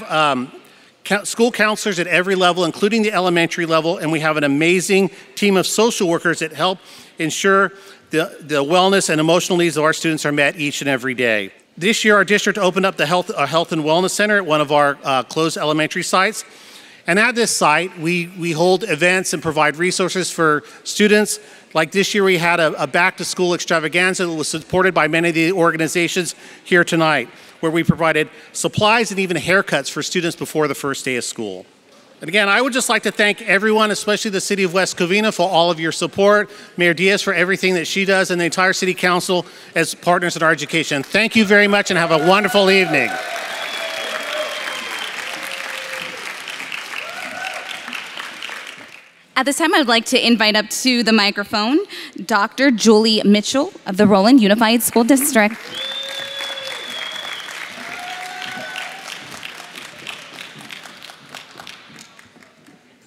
school counselors at every level, including the elementary level, and we have an amazing team of social workers that help ensure the wellness and emotional needs of our students are met each and every day. This year, our district opened up the health and wellness center at one of our closed elementary sites. And at this site, we hold events and provide resources for students. Like this year, we had a back-to-school extravaganza that was supported by many of the organizations here tonight, where we provided supplies and even haircuts for students before the first day of school. And again, I would just like to thank everyone, especially the City of West Covina, for all of your support, Mayor Diaz for everything that she does, and the entire City Council as partners in our education. Thank you very much and have a wonderful evening. At this time, I'd like to invite up to the microphone Dr. Julie Mitchell of the Roland Unified School District.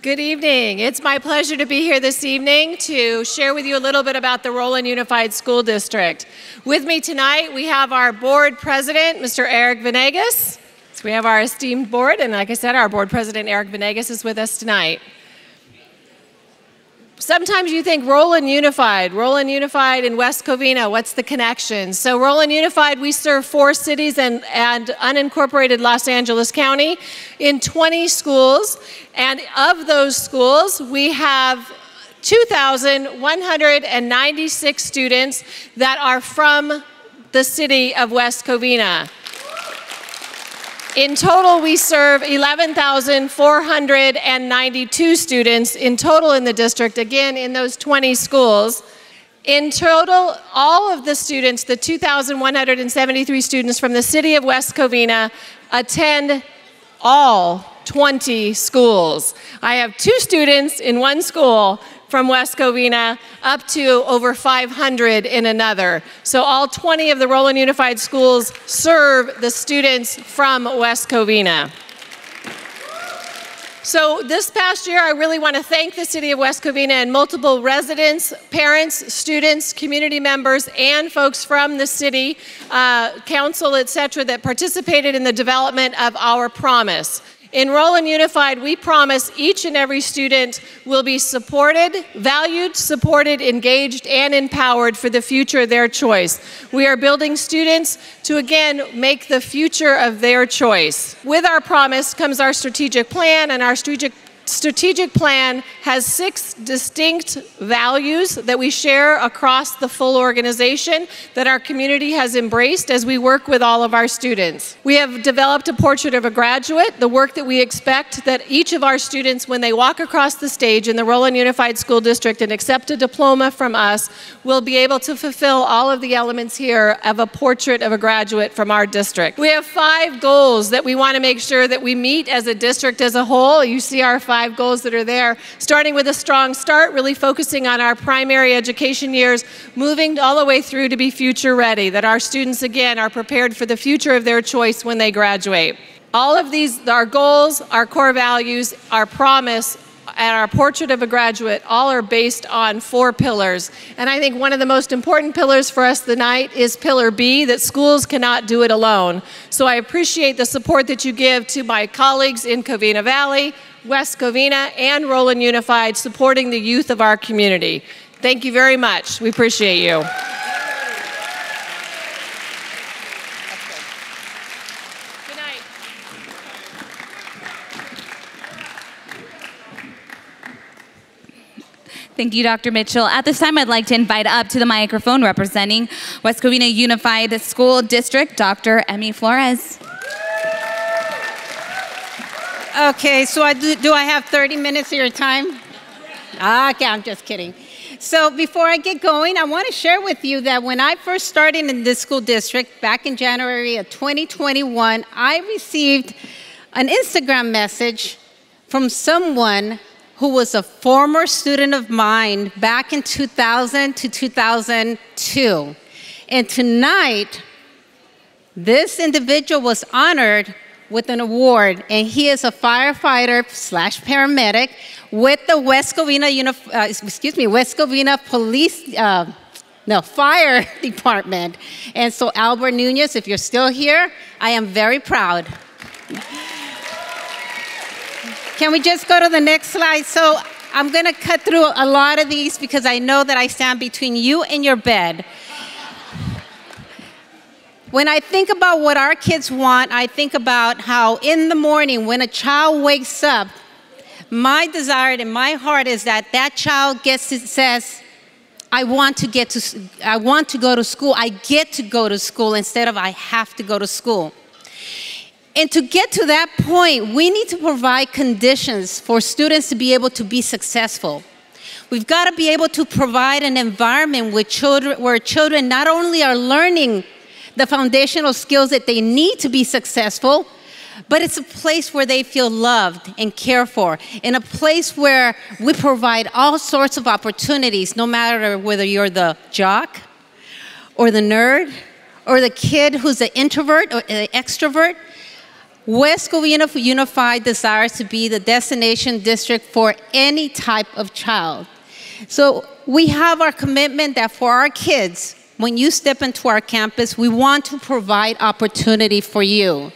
Good evening. It's my pleasure to be here this evening to share with you a little bit about the Roland Unified School District. With me tonight, we have our board president, Mr. Eric Venegas. So we have our esteemed board, and like I said, our board president, Eric Venegas, is with us tonight. Sometimes you think Roland Unified in West Covina, what's the connection? So Roland Unified, we serve 4 cities and unincorporated Los Angeles County in 20 schools. And of those schools, we have 2,196 students that are from the city of West Covina. In total, we serve 11,492 students in total in the district, again, in those 20 schools. In total, all of the students, the 2,173 students from the city of West Covina, attend all 20 schools. I have 2 students in one school from West Covina, up to over 500 in another. So all 20 of the Roland Unified Schools serve the students from West Covina. So this past year, I really want to thank the city of West Covina and multiple residents, parents, students, community members, and folks from the city council, et cetera, that participated in the development of our promise. In Roland Unified, we promise each and every student will be supported, valued, supported, engaged, and empowered for the future of their choice. We are building students to, again, make the future of their choice. With our promise comes our strategic plan, and our strategic plan has 6 distinct values that we share across the full organization that our community has embraced as we work with all of our students. We have developed a portrait of a graduate, the work that we expect that each of our students, when they walk across the stage in the Roland Unified School District and accept a diploma from us, will be able to fulfill all of the elements here of a portrait of a graduate from our district. We have 5 goals that we want to make sure that we meet as a district as a whole. You see our 5 goals that are there, starting with a strong start, really focusing on our primary education years, moving all the way through to be future ready, that our students, again, are prepared for the future of their choice when they graduate. All of these, our goals, our core values, our promise, and our portrait of a graduate, all are based on 4 pillars. And I think one of the most important pillars for us tonight is pillar B, that schools cannot do it alone. So I appreciate the support that you give to my colleagues in Covina Valley, West Covina, and Roland Unified, supporting the youth of our community. Thank you very much. We appreciate you. Thank you, Dr. Mitchell. At this time, I'd like to invite up to the microphone representing West Covina Unified School District, Dr. Emmy Flores. Okay, so do I have 30 minutes of your time? Okay, I'm just kidding. So before I get going, I want to share with you that when I first started in this school district back in January of 2021, I received an Instagram message from someone who was a former student of mine back in 2000 to 2002. And tonight, this individual was honored with an award, and he is a firefighter / paramedic with the West Covina Fire Department. And so Albert Nunez, if you're still here, I am very proud. Can we just go to the next slide? So I'm gonna cut through a lot of these because I know that I stand between you and your bed. When I think about what our kids want, I think about how in the morning when a child wakes up, my desire in my heart is that that child says, I want to go to school. I get to go to school instead of I have to go to school. And to get to that point, we need to provide conditions for students to be able to be successful. We've got to be able to provide an environment where children not only are learning the foundational skills that they need to be successful, but it's a place where they feel loved and cared for, in a place where we provide all sorts of opportunities, no matter whether you're the jock or the nerd or the kid who's an introvert or an extrovert. West Covina Unified desires to be the destination district for any type of child. So we have our commitment that for our kids, when you step into our campus, we want to provide opportunity for you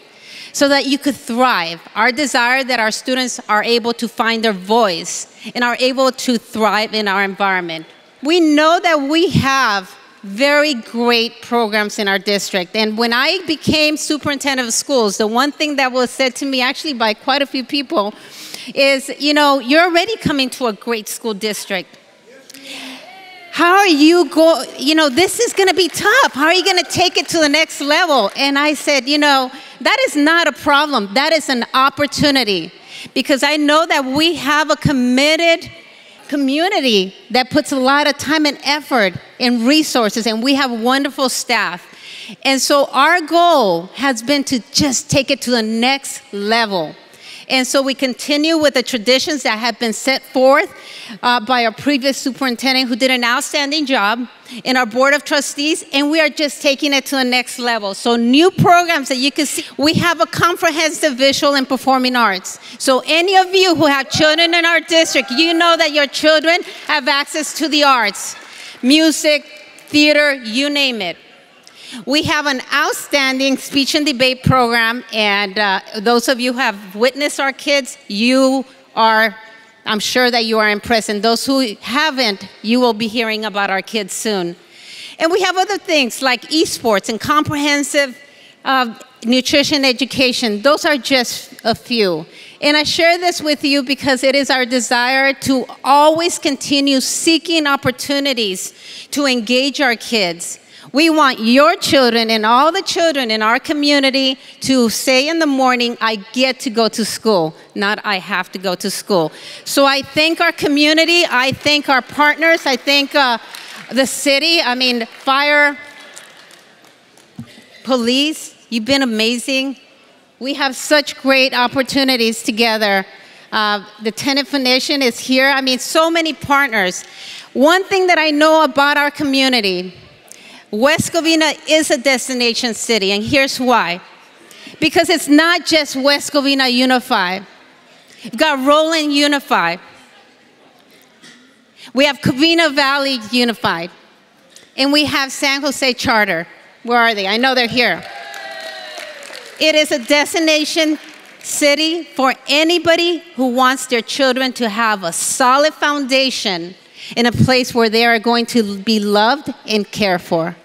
so that you could thrive. Our desire that our students are able to find their voice and are able to thrive in our environment. We know that we have very great programs in our district. And when I became superintendent of schools, the one thing that was said to me actually by quite a few people is, you know, you're already coming to a great school district. How are you going, this is going to be tough. How are you going to take it to the next level? And I said, that is not a problem. That is an opportunity, because I know that we have a committed community that puts a lot of time and effort and resources, and we have wonderful staff. And so our goal has been to just take it to the next level. And so we continue with the traditions that have been set forth by our previous superintendent, who did an outstanding job, in our board of trustees, and we are just taking it to the next level. So new programs that you can see. We have a comprehensive visual and performing arts. So any of you who have children in our district, you know that your children have access to the arts, music, theater, you name it. We have an outstanding speech and debate program, and those of you who have witnessed our kids, I'm sure that you are impressed. And those who haven't, you will be hearing about our kids soon. And we have other things like esports and comprehensive nutrition education. Those are just a few. And I share this with you because it is our desire to always continue seeking opportunities to engage our kids. We want your children and all the children in our community to say in the morning, I get to go to school, not I have to go to school. So I thank our community, I thank our partners, I thank the city, fire, police, you've been amazing. We have such great opportunities together. The tenant foundation is here. So many partners. One thing that I know about our community, West Covina is a destination city, and here's why. Because it's not just West Covina Unified. We've got Roland Unified. We have Covina Valley Unified. And we have San Jose Charter. Where are they? I know they're here. It is a destination city for anybody who wants their children to have a solid foundation in a place where they are going to be loved and cared for.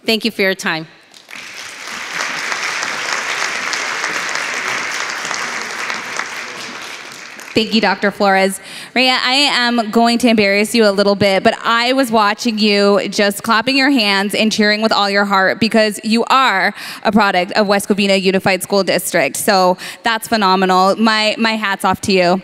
Thank you for your time. Thank you, Dr. Flores. Maria, I am going to embarrass you a little bit, but I was watching you just clapping your hands and cheering with all your heart because you are a product of West Covina Unified School District. So that's phenomenal. My hat's off to you.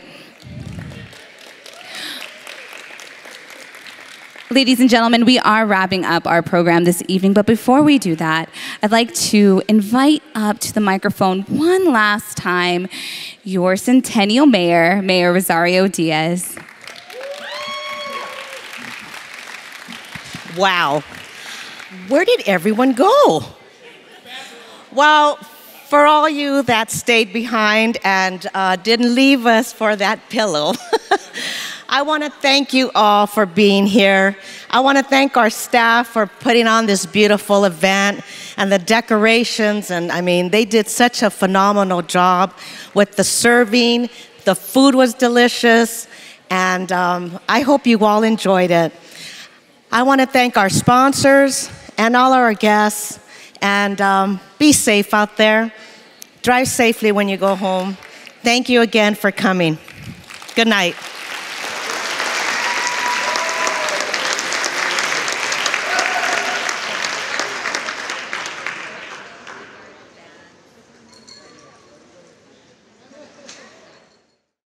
Ladies and gentlemen, we are wrapping up our program this evening, but before we do that, I'd like to invite up to the microphone one last time your Centennial Mayor, Mayor Rosario Diaz. Wow. Where did everyone go? Well, for all you that stayed behind and didn't leave us for that pillow, I want to thank you all for being here. I want to thank our staff for putting on this beautiful event and the decorations. And they did such a phenomenal job with the serving. The food was delicious. And I hope you all enjoyed it. I want to thank our sponsors and all our guests. And be safe out there. Drive safely when you go home. Thank you again for coming. Good night.